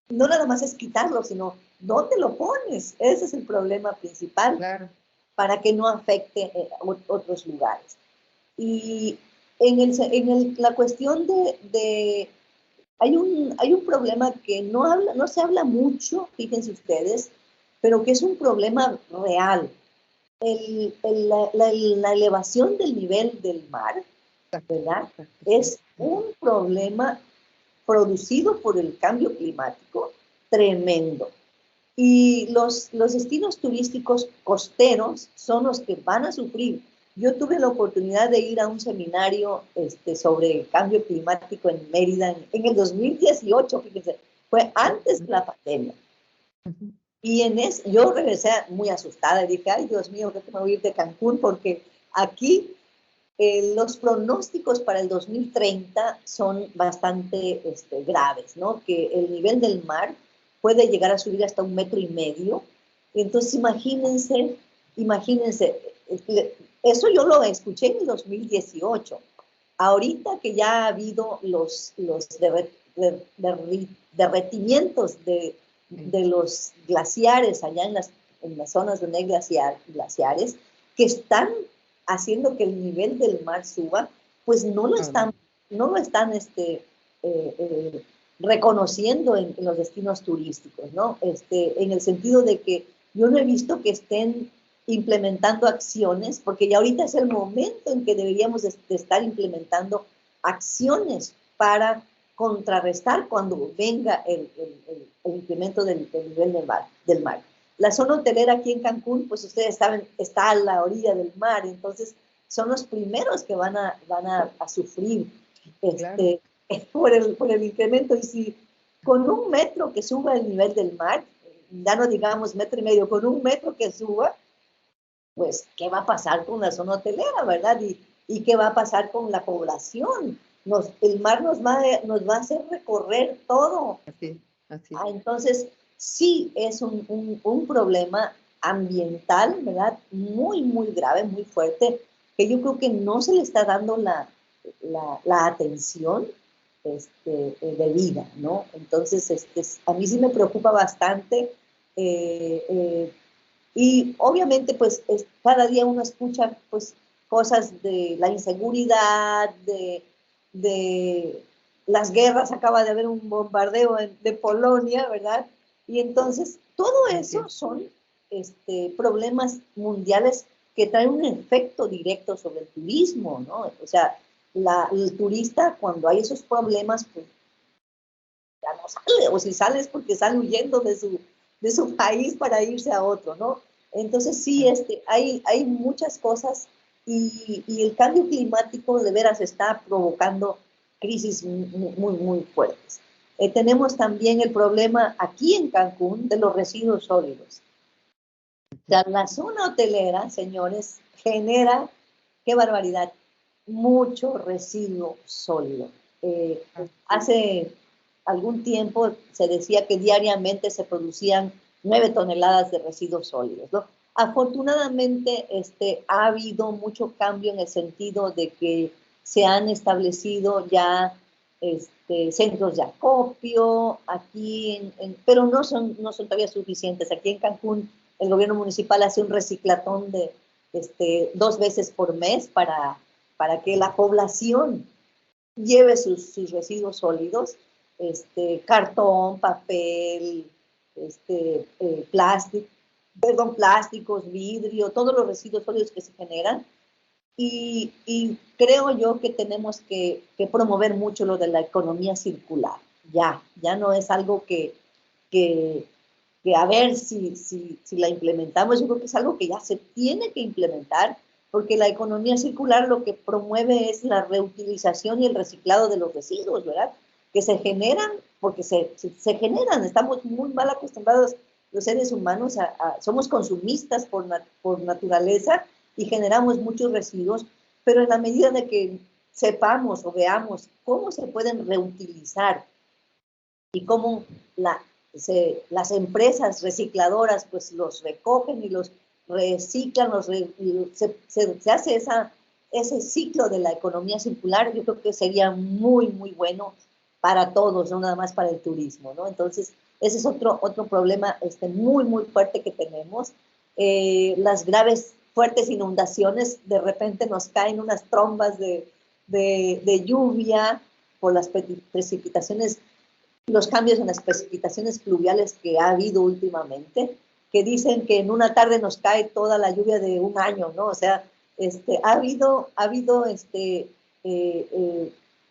no nada más es quitarlo, sino ¿dónde lo pones? Ese es el problema principal, claro, para que no afecte otros lugares. Y la cuestión hay un problema que no se habla mucho, fíjense ustedes, pero que es un problema real. La elevación del nivel del mar, ¿verdad? Es un problema producido por el cambio climático tremendo. Y los destinos turísticos costeros son los que van a sufrir. Yo tuve la oportunidad de ir a un seminario sobre el cambio climático en Mérida en el 2018, fíjense, fue antes de la pandemia. Y yo regresé muy asustada y dije, ay, Dios mío, creo que me voy a ir de Cancún, porque aquí los pronósticos para el 2030 son bastante graves, ¿no? Que el nivel del mar puede llegar a subir hasta 1,5 metros. Entonces, imagínense, eso yo lo escuché en el 2018. Ahorita que ya ha habido los derretimientos de los glaciares allá en las zonas donde hay glaciares, que están haciendo que el nivel del mar suba, pues no lo están reconociendo en los destinos turísticos, ¿no? En el sentido de que yo no he visto que estén implementando acciones, porque ya ahorita es el momento en que deberíamos de estar implementando acciones para contrarrestar cuando venga el incremento del nivel del mar. La zona hotelera aquí en Cancún, pues ustedes saben, está a la orilla del mar, entonces son los primeros que van a sufrir Claro. por el incremento. Y si con 1 metro que suba el nivel del mar, ya no digamos 1,5 metros, con 1 metro que suba, pues, ¿qué va a pasar con la zona hotelera, verdad? Y qué va a pasar con la población. El mar nos va a hacer recorrer todo. Así, así. Entonces, sí es un problema ambiental, ¿verdad? Muy, muy grave, muy fuerte, que yo creo que no se le está dando la atención debida, ¿no? Entonces, a mí sí me preocupa bastante. Y obviamente, pues, cada día uno escucha, pues, cosas de la inseguridad, de las guerras. Acaba de haber un bombardeo de Polonia, ¿verdad? Y entonces, todo eso son problemas mundiales que traen un efecto directo sobre el turismo, ¿no? O sea, el turista, cuando hay esos problemas, pues, ya no sale, o si sale es porque sale huyendo de su país para irse a otro, ¿no? Entonces sí, hay muchas cosas y el cambio climático de veras está provocando crisis muy, muy fuertes. Tenemos también el problema aquí en Cancún de los residuos sólidos. O sea, la zona hotelera, señores, genera, qué barbaridad, mucho residuo sólido. Hace algún tiempo se decía que diariamente se producían 9 toneladas de residuos sólidos, ¿no? Afortunadamente, ha habido mucho cambio en el sentido de que se han establecido ya centros de acopio aquí, pero no son todavía suficientes. Aquí en Cancún el gobierno municipal hace un reciclatón de 2 veces por mes para que la población lleve sus residuos sólidos, cartón, papel, plásticos, vidrio, todos los residuos sólidos que se generan. Y creo yo que tenemos que promover mucho lo de la economía circular. Ya no es algo que a ver si la implementamos. Yo creo que es algo que ya se tiene que implementar, porque la economía circular lo que promueve es la reutilización y el reciclado de los residuos, ¿verdad? Que se generan, porque se generan. Estamos muy mal acostumbrados los seres humanos, somos consumistas por naturaleza y generamos muchos residuos, pero en la medida de que sepamos o veamos cómo se pueden reutilizar y cómo las empresas recicladoras pues los recogen y los reciclan, se hace ese ciclo de la economía circular. Yo creo que sería muy, muy bueno para todos, no nada más para el turismo, ¿no? Entonces, ese es otro problema muy, muy fuerte que tenemos. Las graves, fuertes inundaciones, de repente nos caen unas trombas de lluvia por las precipitaciones, los cambios en las precipitaciones pluviales que ha habido últimamente, que dicen que en una tarde nos cae toda la lluvia de un año, ¿no? O sea, ha habido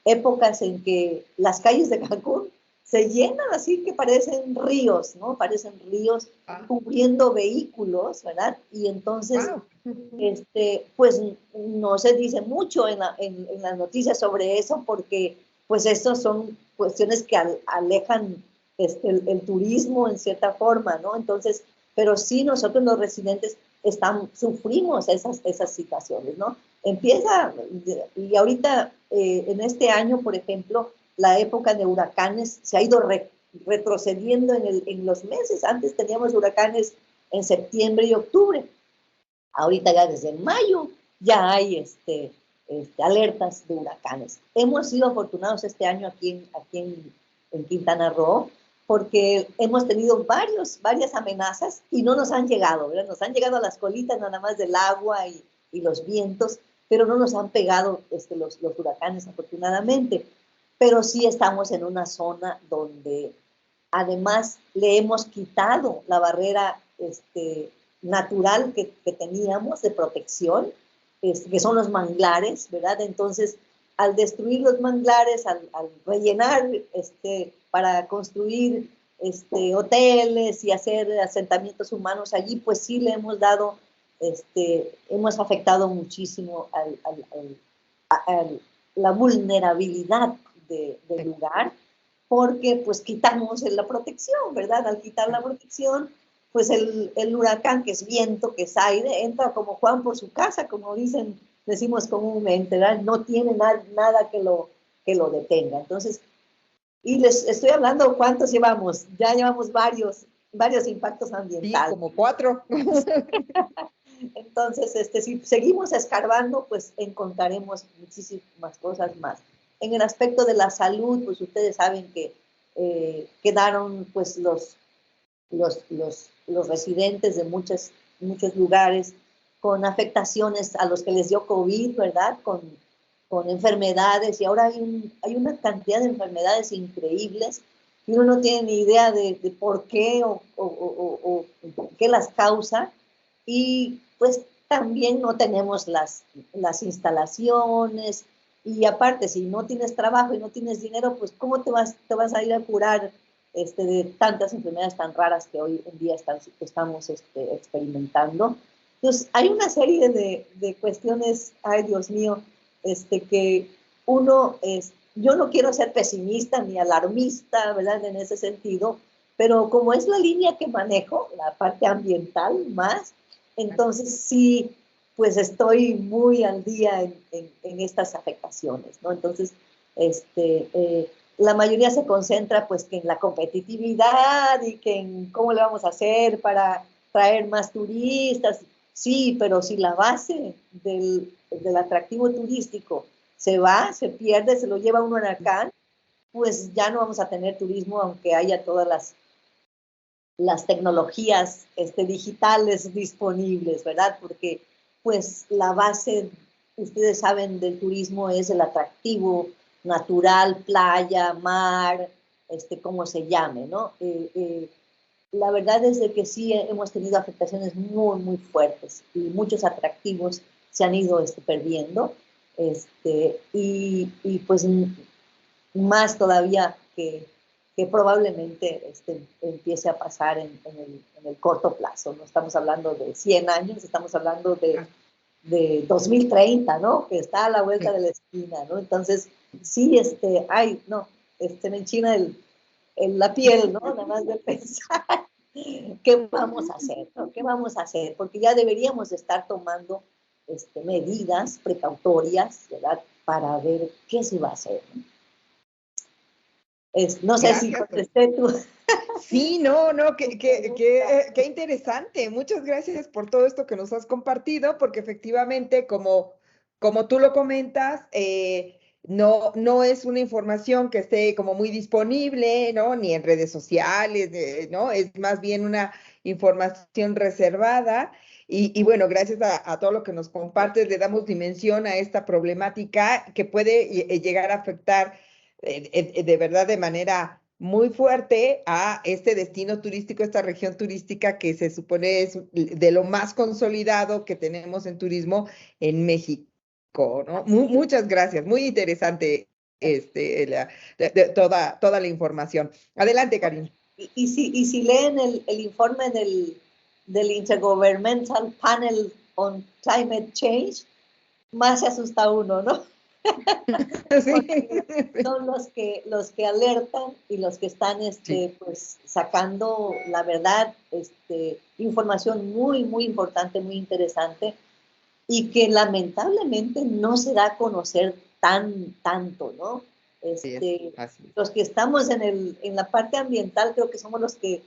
épocas en que las calles de Cancún se llenan así que parecen ríos, ¿no? Parecen ríos cubriendo vehículos, ¿verdad? Y entonces, pues no se dice mucho en las noticias sobre eso, porque pues estos son cuestiones que alejan el turismo en cierta forma, ¿no? Entonces, pero sí nosotros los residentes sufrimos esas situaciones, ¿no? Y ahorita en este año, por ejemplo, la época de huracanes se ha ido retrocediendo en los meses. Antes teníamos huracanes en septiembre y octubre. Ahorita ya desde mayo ya hay alertas de huracanes. Hemos sido afortunados este año aquí en Quintana Roo, porque hemos tenido varias amenazas y no nos han llegado, ¿verdad? Nos han llegado a las colitas nada más del agua y los vientos, pero no nos han pegado los huracanes, afortunadamente. Pero sí estamos en una zona donde además le hemos quitado la barrera natural que teníamos de protección, que son los manglares, ¿verdad? Entonces, al destruir los manglares, al rellenar para construir hoteles y hacer asentamientos humanos allí, pues sí le hemos dado, hemos afectado muchísimo a la vulnerabilidad del lugar, porque pues quitamos la protección, ¿verdad? Al quitar la protección, pues el huracán, que es viento, que es aire, entra como Juan por su casa, como decimos comúnmente, ¿verdad? No tiene nada que lo detenga. Entonces, y les estoy hablando, ¿cuántos llevamos? Ya llevamos varios impactos Sí, ambientales. como 4. Entonces, si seguimos escarbando, pues encontraremos muchísimas cosas más. En el aspecto de la salud, pues ustedes saben que quedaron pues los residentes de muchos lugares con afectaciones a los que les dio COVID, ¿verdad? Con enfermedades, y ahora hay una cantidad de enfermedades increíbles y uno no tiene ni idea de por qué o qué las causa, y pues también no tenemos las instalaciones, y aparte, si no tienes trabajo y no tienes dinero, pues ¿cómo te vas a ir a curar de tantas enfermedades tan raras que hoy en día estamos experimentando? Entonces, hay una serie de cuestiones, ay Dios mío, que yo no quiero ser pesimista ni alarmista, ¿verdad? En ese sentido, pero como es la línea que manejo, la parte ambiental más, entonces sí, pues estoy muy al día en estas afectaciones, ¿no? Entonces, la mayoría se concentra pues que en la competitividad y que en cómo le vamos a hacer para traer más turistas. Sí, pero si la base del atractivo turístico se pierde, se lo lleva un huracán, pues ya no vamos a tener turismo, aunque haya todas las tecnologías digitales disponibles, ¿verdad? Porque pues la base, ustedes saben, del turismo es el atractivo natural, playa, mar, como se llame, ¿no? La verdad es de que sí hemos tenido afectaciones muy, muy fuertes y muchos atractivos se han ido perdiendo, y pues más todavía que probablemente empiece a pasar en el corto plazo. No estamos hablando de 100 años, estamos hablando de 2030, ¿no? Que está a la vuelta de la esquina, ¿no? Entonces, sí, no, me enchina la piel, ¿no? Nada más de pensar qué vamos a hacer, ¿no? ¿Qué vamos a hacer? Porque ya deberíamos estar tomando medidas precautorias, ¿verdad? Para ver qué se va a hacer, ¿no? No sé si contesté tú. Sí, no, qué interesante. Muchas gracias por todo esto que nos has compartido, porque efectivamente, como tú lo comentas, no es una información que esté como muy disponible, ¿no? Ni en redes sociales, ¿no? Es más bien una información reservada. Y bueno, gracias a todo lo que nos compartes, le damos dimensión a esta problemática que puede llegar a afectar de verdad de manera muy fuerte a este destino turístico, esta región turística que se supone es de lo más consolidado que tenemos en turismo en México, ¿no? Muchas gracias, muy interesante toda la información. Adelante, Karin. Y si leen el informe del Intergovernmental Panel on Climate Change, más se asusta uno, ¿no? Sí. Son los que alertan y los que están sí, pues sacando, la verdad, información muy, muy importante, muy interesante, y que lamentablemente no se da a conocer tanto, ¿no? Los que estamos en la parte ambiental creo que somos los que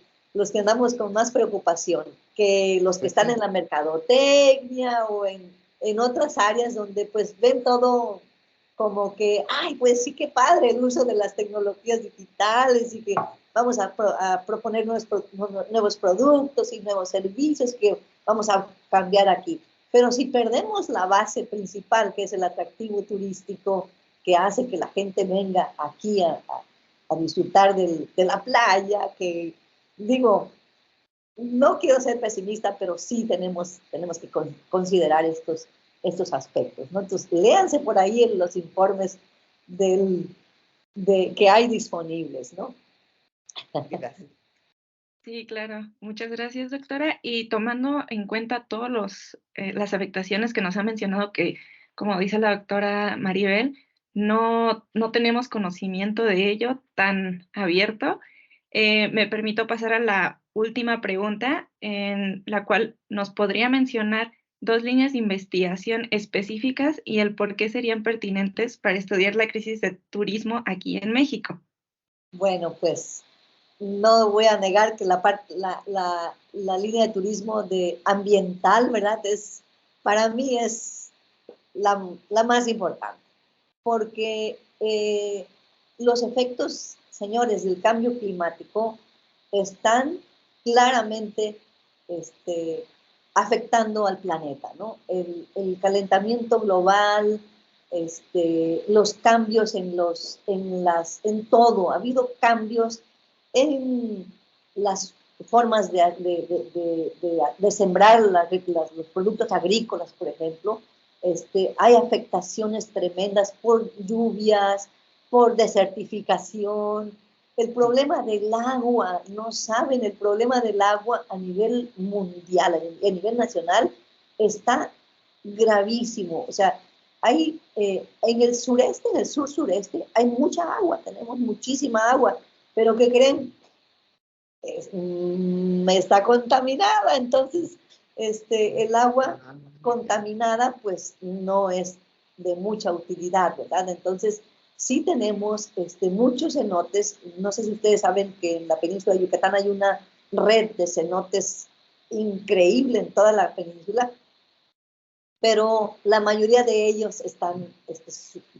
andamos con más preocupación que los que pues están sí, en la mercadotecnia o en otras áreas donde pues ven todo como que, ay, pues sí, qué padre el uso de las tecnologías digitales y que vamos a proponer nuevos productos y nuevos servicios que vamos a cambiar aquí. Pero si perdemos la base principal, que es el atractivo turístico, que hace que la gente venga aquí a disfrutar de la playa, que digo, no quiero ser pesimista, pero sí tenemos que considerar estos aspectos, ¿no? Entonces, léanse por ahí en los informes que hay disponibles, ¿no? Gracias. Sí, claro. Muchas gracias, doctora. Y tomando en cuenta todos las afectaciones que nos ha mencionado, que, como dice la doctora Maribel, no tenemos conocimiento de ello tan abierto, me permito pasar a la última pregunta, en la cual nos podría mencionar dos líneas de investigación específicas y el por qué serían pertinentes para estudiar la crisis de turismo aquí en México. Bueno, pues no voy a negar que la línea de turismo de ambiental, ¿verdad? Para mí es la más importante, porque los efectos, señores, del cambio climático están claramente afectando al planeta, ¿no? El calentamiento global, los cambios en todo. Ha habido cambios en las formas de sembrar los productos agrícolas, por ejemplo. Hay afectaciones tremendas por lluvias, por desertificación. El problema del agua, no saben, el problema del agua a nivel mundial, a nivel nacional, está gravísimo. O sea, en el sureste, en el sur-sureste, hay mucha agua, tenemos muchísima agua, pero ¿qué creen? Está contaminada, entonces el agua contaminada pues no es de mucha utilidad, ¿verdad? Entonces sí tenemos muchos cenotes. No sé si ustedes saben que en la península de Yucatán hay una red de cenotes increíble en toda la península, pero la mayoría de ellos están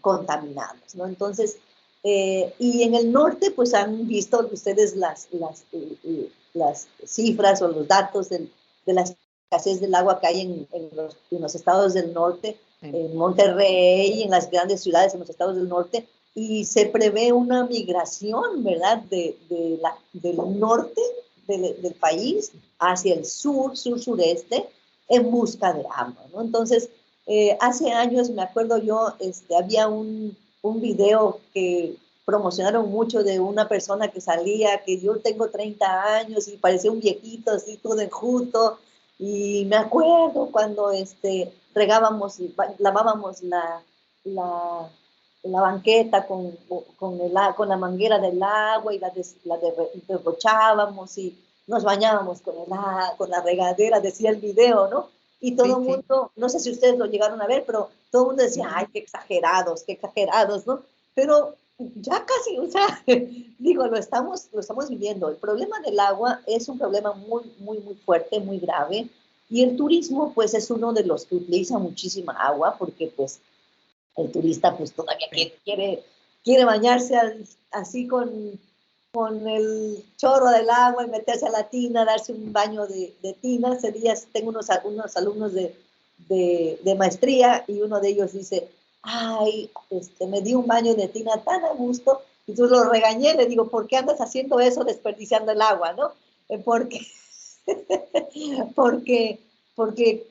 contaminados, ¿no? Entonces, y en el norte, pues han visto ustedes las cifras o los datos de la escasez del agua que hay en los estados del norte, en Monterrey, en las grandes ciudades en los estados del norte, y se prevé una migración, ¿verdad?, del norte del país hacia el sur-sureste, en busca de agua, ¿no? Entonces, hace años, me acuerdo yo, había un video que promocionaron mucho de una persona que salía, que yo tengo 30 años y parecía un viejito así todo enjuto, y me acuerdo cuando regábamos, lavábamos la banqueta con la manguera del agua y derrochábamos y nos bañábamos con la regadera, decía el video, ¿no? Y todo el Sí, mundo, no sé si ustedes lo llegaron a ver, pero todo el mundo decía, ay, qué exagerados, ¿no? Pero ya casi, o sea, digo, lo estamos viviendo. El problema del agua es un problema muy, muy, muy fuerte, muy grave. Y el turismo, pues, es uno de los que utiliza muchísima agua, porque, pues, el turista, pues, todavía quiere bañarse así con el chorro del agua y meterse a la tina, darse un baño de tina. Ese día tengo unos alumnos de maestría y uno de ellos dice, ay, me di un baño de tina tan a gusto, y tú lo regañé, le digo, ¿por qué andas haciendo eso desperdiciando el agua, no? Porque, porque, porque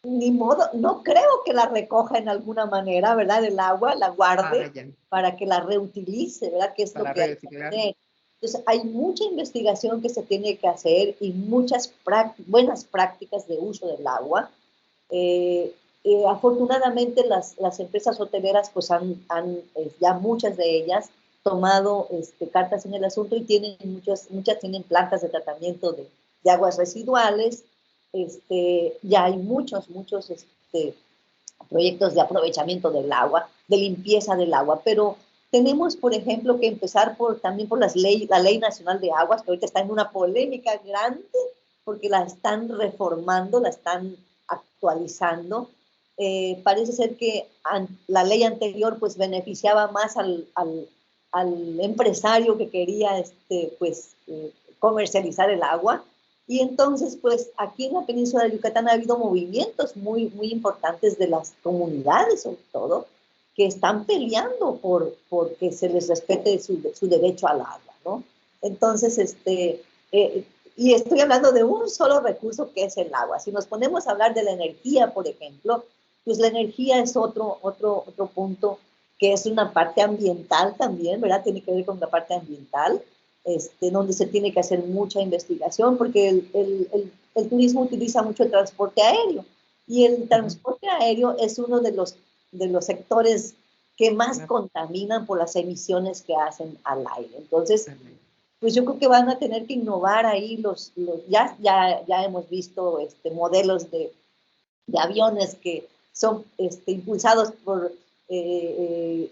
ni modo, no creo que la recoja en alguna manera, ¿verdad? El agua, la guarde para que la reutilice, ¿verdad? Que es lo que hay que hacer. Entonces, hay mucha investigación que se tiene que hacer y muchas buenas prácticas de uso del agua. Afortunadamente, las empresas hoteleras, pues ya muchas de ellas tomado cartas en el asunto y muchas tienen plantas de tratamiento de aguas residuales. Ya hay muchos proyectos de aprovechamiento del agua, de limpieza del agua, pero tenemos, por ejemplo, que empezar también por la Ley Nacional de Aguas, que ahorita está en una polémica grande, porque la están reformando, la están actualizando. Parece ser que la ley anterior pues beneficiaba más al empresario que quería comercializar el agua. Y entonces, pues aquí en la península de Yucatán ha habido movimientos muy, muy importantes de las comunidades, sobre todo, que están peleando porque se les respete su derecho al agua, ¿no? Entonces, y estoy hablando de un solo recurso que es el agua. Si nos ponemos a hablar de la energía, por ejemplo, pues la energía es otro punto que es una parte ambiental también, ¿verdad? Tiene que ver con la parte ambiental. donde se tiene que hacer mucha investigación, porque el turismo utiliza mucho el transporte aéreo, y el transporte aéreo es uno de los sectores que más contaminan por las emisiones que hacen al aire. Entonces, pues yo creo que van a tener que innovar ahí ya hemos visto modelos de aviones que son impulsados por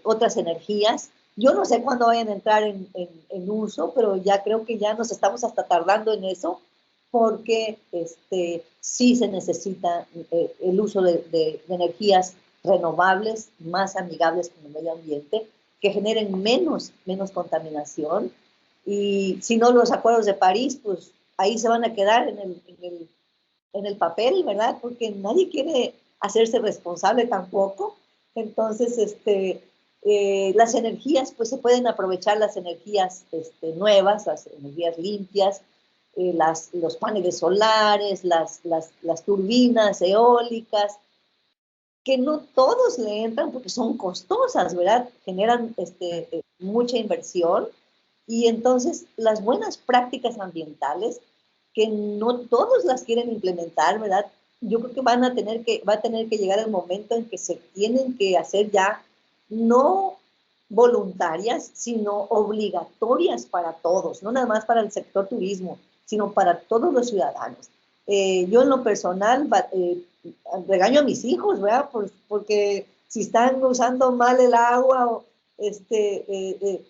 otras energías. Yo no sé cuándo vayan a entrar en uso, pero ya creo que ya nos estamos hasta tardando en eso, porque sí se necesita el uso de energías renovables, más amigables con el medio ambiente, que generen menos contaminación. Y si no, los acuerdos de París, pues ahí se van a quedar en el papel, ¿verdad? Porque nadie quiere hacerse responsable tampoco. Entonces, las energías, pues se pueden aprovechar las energías nuevas, las energías limpias, los paneles solares, las turbinas eólicas, que no todos le entran porque son costosas, ¿verdad? Generan mucha inversión, y entonces las buenas prácticas ambientales, que no todos las quieren implementar, ¿verdad? Yo creo que va a tener que llegar el momento en que se tienen que hacer ya no voluntarias, sino obligatorias para todos, no nada más para el sector turismo, sino para todos los ciudadanos. Yo en lo personal regaño a mis hijos, ¿verdad? Porque si están usando mal el agua, he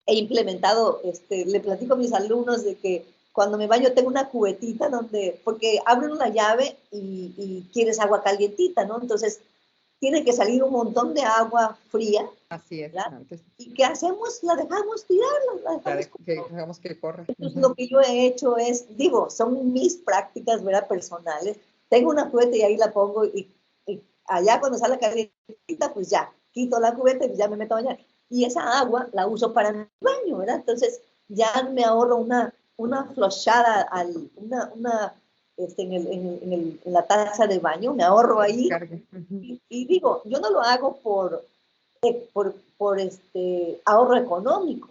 implementado, le platico a mis alumnos de que cuando me baño tengo una cubetita porque abren la llave y quieres agua calientita, ¿no? Entonces tiene que salir un montón de agua fría. Así es. ¿Y qué hacemos? La dejamos tirarla, dejamos que corra. Entonces lo que yo he hecho es, son mis prácticas, ¿verdad? Personales. Tengo una cubeta y ahí la pongo, y allá cuando sale calientita, pues ya, quito la cubeta y ya me meto a bañar. Y esa agua la uso para mi baño, ¿verdad? Entonces ya me ahorro una flochada, en la taza de baño, me ahorro ahí. Y digo, yo no lo hago por ahorro económico,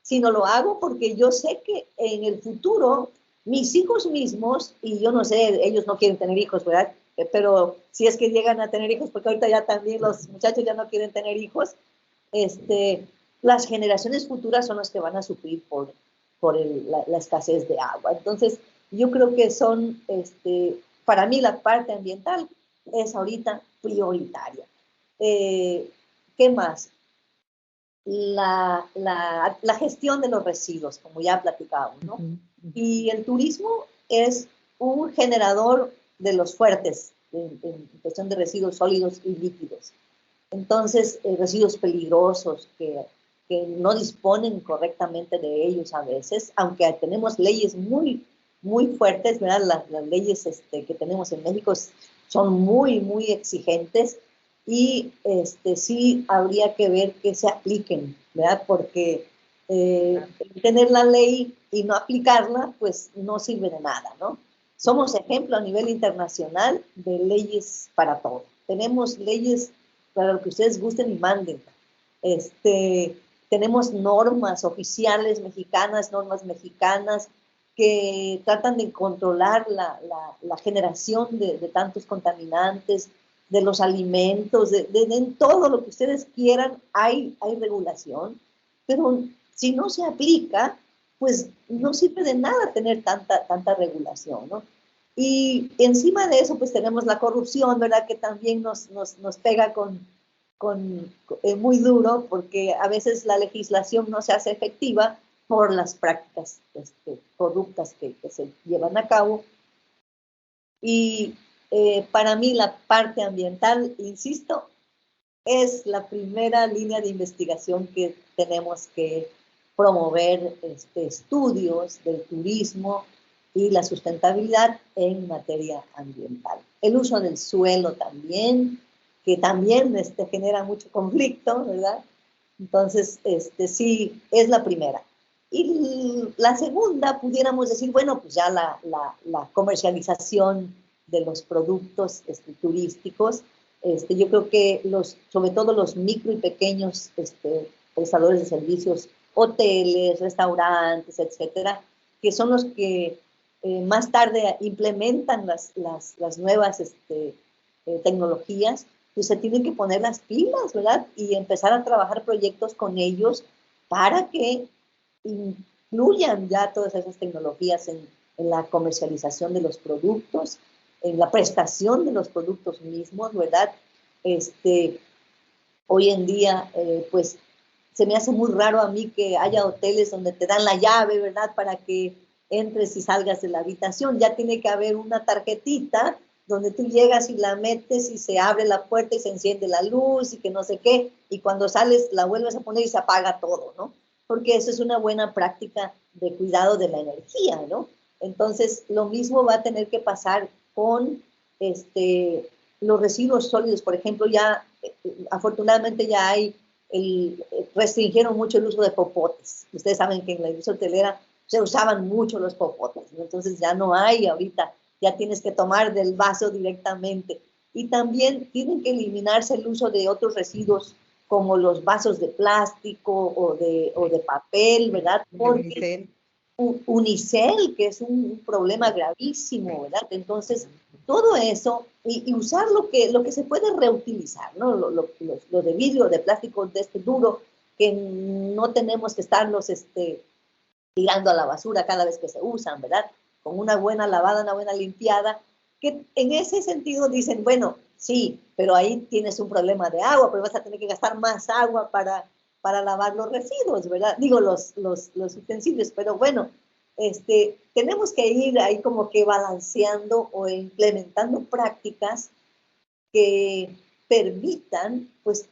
sino lo hago porque yo sé que en el futuro mis hijos mismos, y yo no sé, ellos no quieren tener hijos, ¿verdad? Pero si es que llegan a tener hijos, porque ahorita ya también los muchachos ya no quieren tener hijos, las generaciones futuras son las que van a sufrir por la escasez de agua. Entonces, yo creo que para mí la parte ambiental es ahorita prioritaria. ¿Qué más? La gestión de los residuos, como ya platicábamos, ¿no? Y el turismo es un generador de los fuertes en cuestión de residuos sólidos y líquidos. Entonces, residuos peligrosos que no disponen correctamente de ellos a veces, aunque tenemos leyes muy, muy fuertes, ¿verdad? Las leyes que tenemos en México son muy, muy exigentes, y sí habría que ver que se apliquen, ¿verdad? Porque tener la ley y no aplicarla, pues no sirve de nada, ¿no? Somos ejemplo a nivel internacional de leyes para todo. Tenemos leyes para lo que ustedes gusten y manden. Tenemos normas oficiales mexicanas, normas mexicanas, que tratan de controlar la generación de tantos contaminantes, de los alimentos, en todo lo que ustedes quieran hay regulación, pero si no se aplica, pues no sirve de nada tener tanta regulación, ¿no? Y encima de eso, pues tenemos la corrupción, ¿verdad? Que también nos pega muy duro, porque a veces la legislación no se hace efectiva por las prácticas corruptas que se llevan a cabo. Y para mí la parte ambiental, insisto, es la primera línea de investigación que tenemos que promover, estudios del turismo y la sustentabilidad en materia ambiental. El uso del suelo también, que también genera mucho conflicto, ¿verdad? Entonces, sí, es la primera. Y la segunda, pudiéramos decir, bueno, pues ya la comercialización de los productos turísticos. Yo creo que sobre todo los micro y pequeños prestadores de servicios hoteles, restaurantes, etcétera, que son los que más tarde implementan las nuevas tecnologías, pues se tienen que poner las pilas, ¿verdad? Y empezar a trabajar proyectos con ellos para que incluyan ya todas esas tecnologías en la comercialización de los productos, en la prestación de los productos mismos, ¿verdad? Hoy en día, pues, se me hace muy raro a mí que haya hoteles donde te dan la llave, ¿verdad? Para que entres y salgas de la habitación. Ya tiene que haber una tarjetita donde tú llegas y la metes y se abre la puerta y se enciende la luz y que no sé qué. Y cuando sales la vuelves a poner y se apaga todo, ¿no? Porque eso es una buena práctica de cuidado de la energía, ¿no? Entonces, lo mismo va a tener que pasar con los residuos sólidos. Por ejemplo, ya afortunadamente ya hay restringieron mucho el uso de popotes. Ustedes saben que en la industria hotelera se usaban mucho los popotes, ¿no? Entonces ya no hay ahorita, ya tienes que tomar del vaso directamente. Y también tienen que eliminarse el uso de otros residuos como los vasos de plástico o de papel, ¿verdad? Porque Unicel, que es un problema gravísimo, ¿verdad? Entonces, todo eso, y usar lo que se puede reutilizar, ¿no? Lo de vidrio, de plástico, de duro, que no tenemos que estarlos tirando a la basura cada vez que se usan, ¿verdad? Con una buena lavada, una buena limpiada, que en ese sentido dicen, bueno, sí, pero ahí tienes un problema de agua, pero vas a tener que gastar más agua para lavar los residuos, ¿verdad? Digo, los utensilios, pero bueno, tenemos que ir ahí como que balanceando o implementando prácticas que permitan, pues,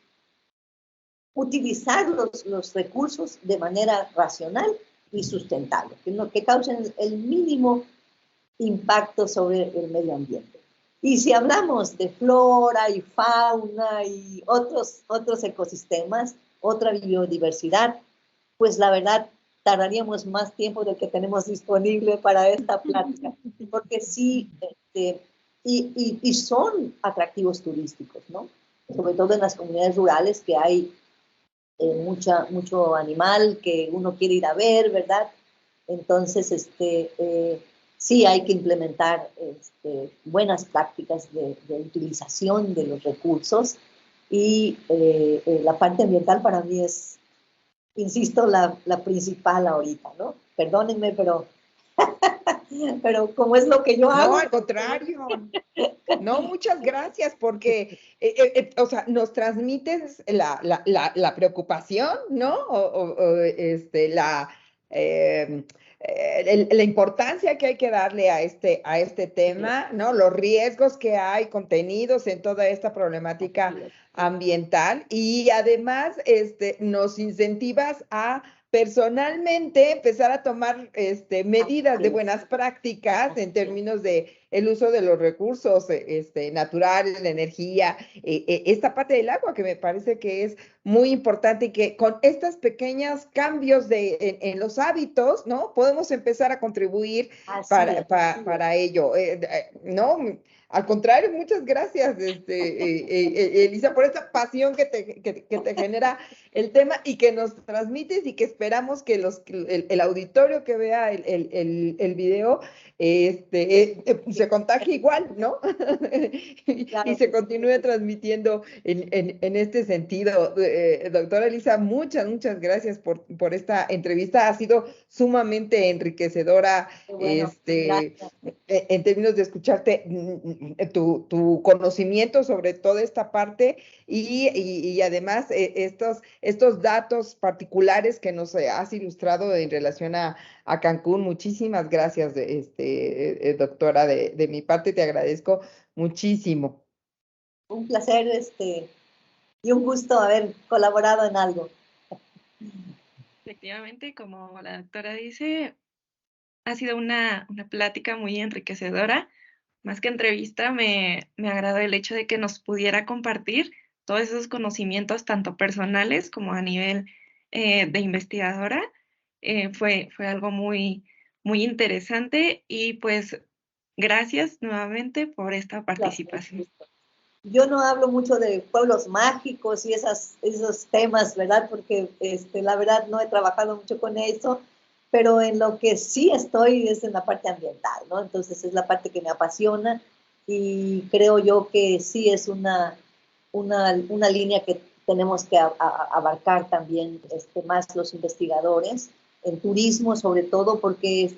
utilizar los recursos de manera racional y sustentable, que causen el mínimo impacto sobre el medio ambiente. Y si hablamos de flora y fauna y otros ecosistemas, otra biodiversidad, pues la verdad tardaríamos más tiempo del que tenemos disponible para esta plática, porque sí, y son atractivos turísticos, ¿no? Sobre todo en las comunidades rurales que hay mucho animal que uno quiere ir a ver, ¿verdad? Entonces, sí hay que implementar buenas prácticas de utilización de los recursos y la parte ambiental para mí es, insisto, la principal ahorita, ¿no? Perdónenme, pero como es lo que yo hago. No, al contrario. No, muchas gracias, porque, o sea, nos transmites la preocupación, ¿no? La importancia que hay que darle a este tema, ¿no? Los riesgos que hay contenidos en toda esta problemática ambiental y además nos incentivas a personalmente empezar a tomar medidas de buenas prácticas en términos de el uso de los recursos naturales, la energía, esta parte del agua que me parece que es muy importante y que con estos pequeños cambios en los hábitos, ¿no? Podemos empezar a contribuir para ello, ¿no? Al contrario, muchas gracias, Elisa, por esta pasión que te genera el tema y que nos transmites y que esperamos que el auditorio que vea el video se contagie igual, ¿no? Claro. Y se continúe transmitiendo en este sentido. Doctora Elisa, muchas gracias por esta entrevista. Ha sido sumamente enriquecedora, Bueno, en términos de escucharte tu conocimiento sobre toda esta parte y además estos datos particulares que nos has ilustrado en relación a Cancún. Muchísimas gracias, doctora. De mi parte te agradezco muchísimo. un placer y un gusto haber colaborado en algo. Efectivamente, como la doctora dice, ha sido una plática muy enriquecedora. Más que entrevista, me agradó el hecho de que nos pudiera compartir todos esos conocimientos, tanto personales como a nivel de investigadora. Fue algo muy interesante y pues gracias nuevamente por esta participación. yo no hablo mucho de pueblos mágicos y esos temas, ¿verdad? Porque la verdad no he trabajado mucho con eso, pero en lo que sí estoy es en la parte ambiental, ¿no? Entonces es la parte que me apasiona y creo yo que sí es una línea que tenemos que abarcar también más los investigadores, el turismo sobre todo, porque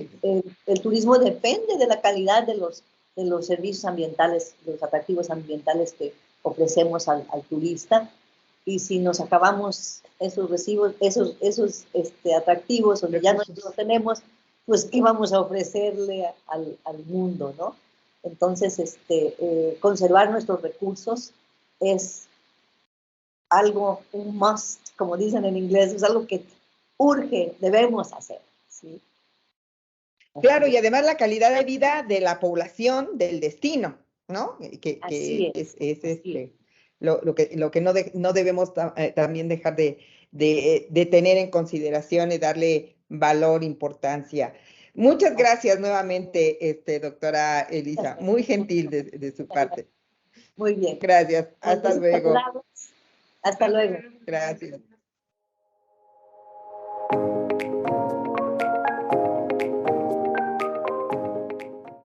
el turismo depende de la calidad de los servicios ambientales, de los atractivos ambientales que ofrecemos al turista. Y si nos acabamos esos recibos, esos atractivos donde ya no los tenemos, pues ¿qué vamos a ofrecerle al mundo, no? Entonces, conservar nuestros recursos es algo, un must, como dicen en inglés, es algo que urge, debemos hacer, ¿sí? Claro, y además la calidad de vida de la población del destino, ¿no? Así es, Lo que no debemos también dejar de tener en consideración y darle valor, importancia. Muchas gracias nuevamente, doctora Elisa, muy gentil de su parte. Muy bien. Gracias, hasta Entonces, luego. hasta luego. Gracias.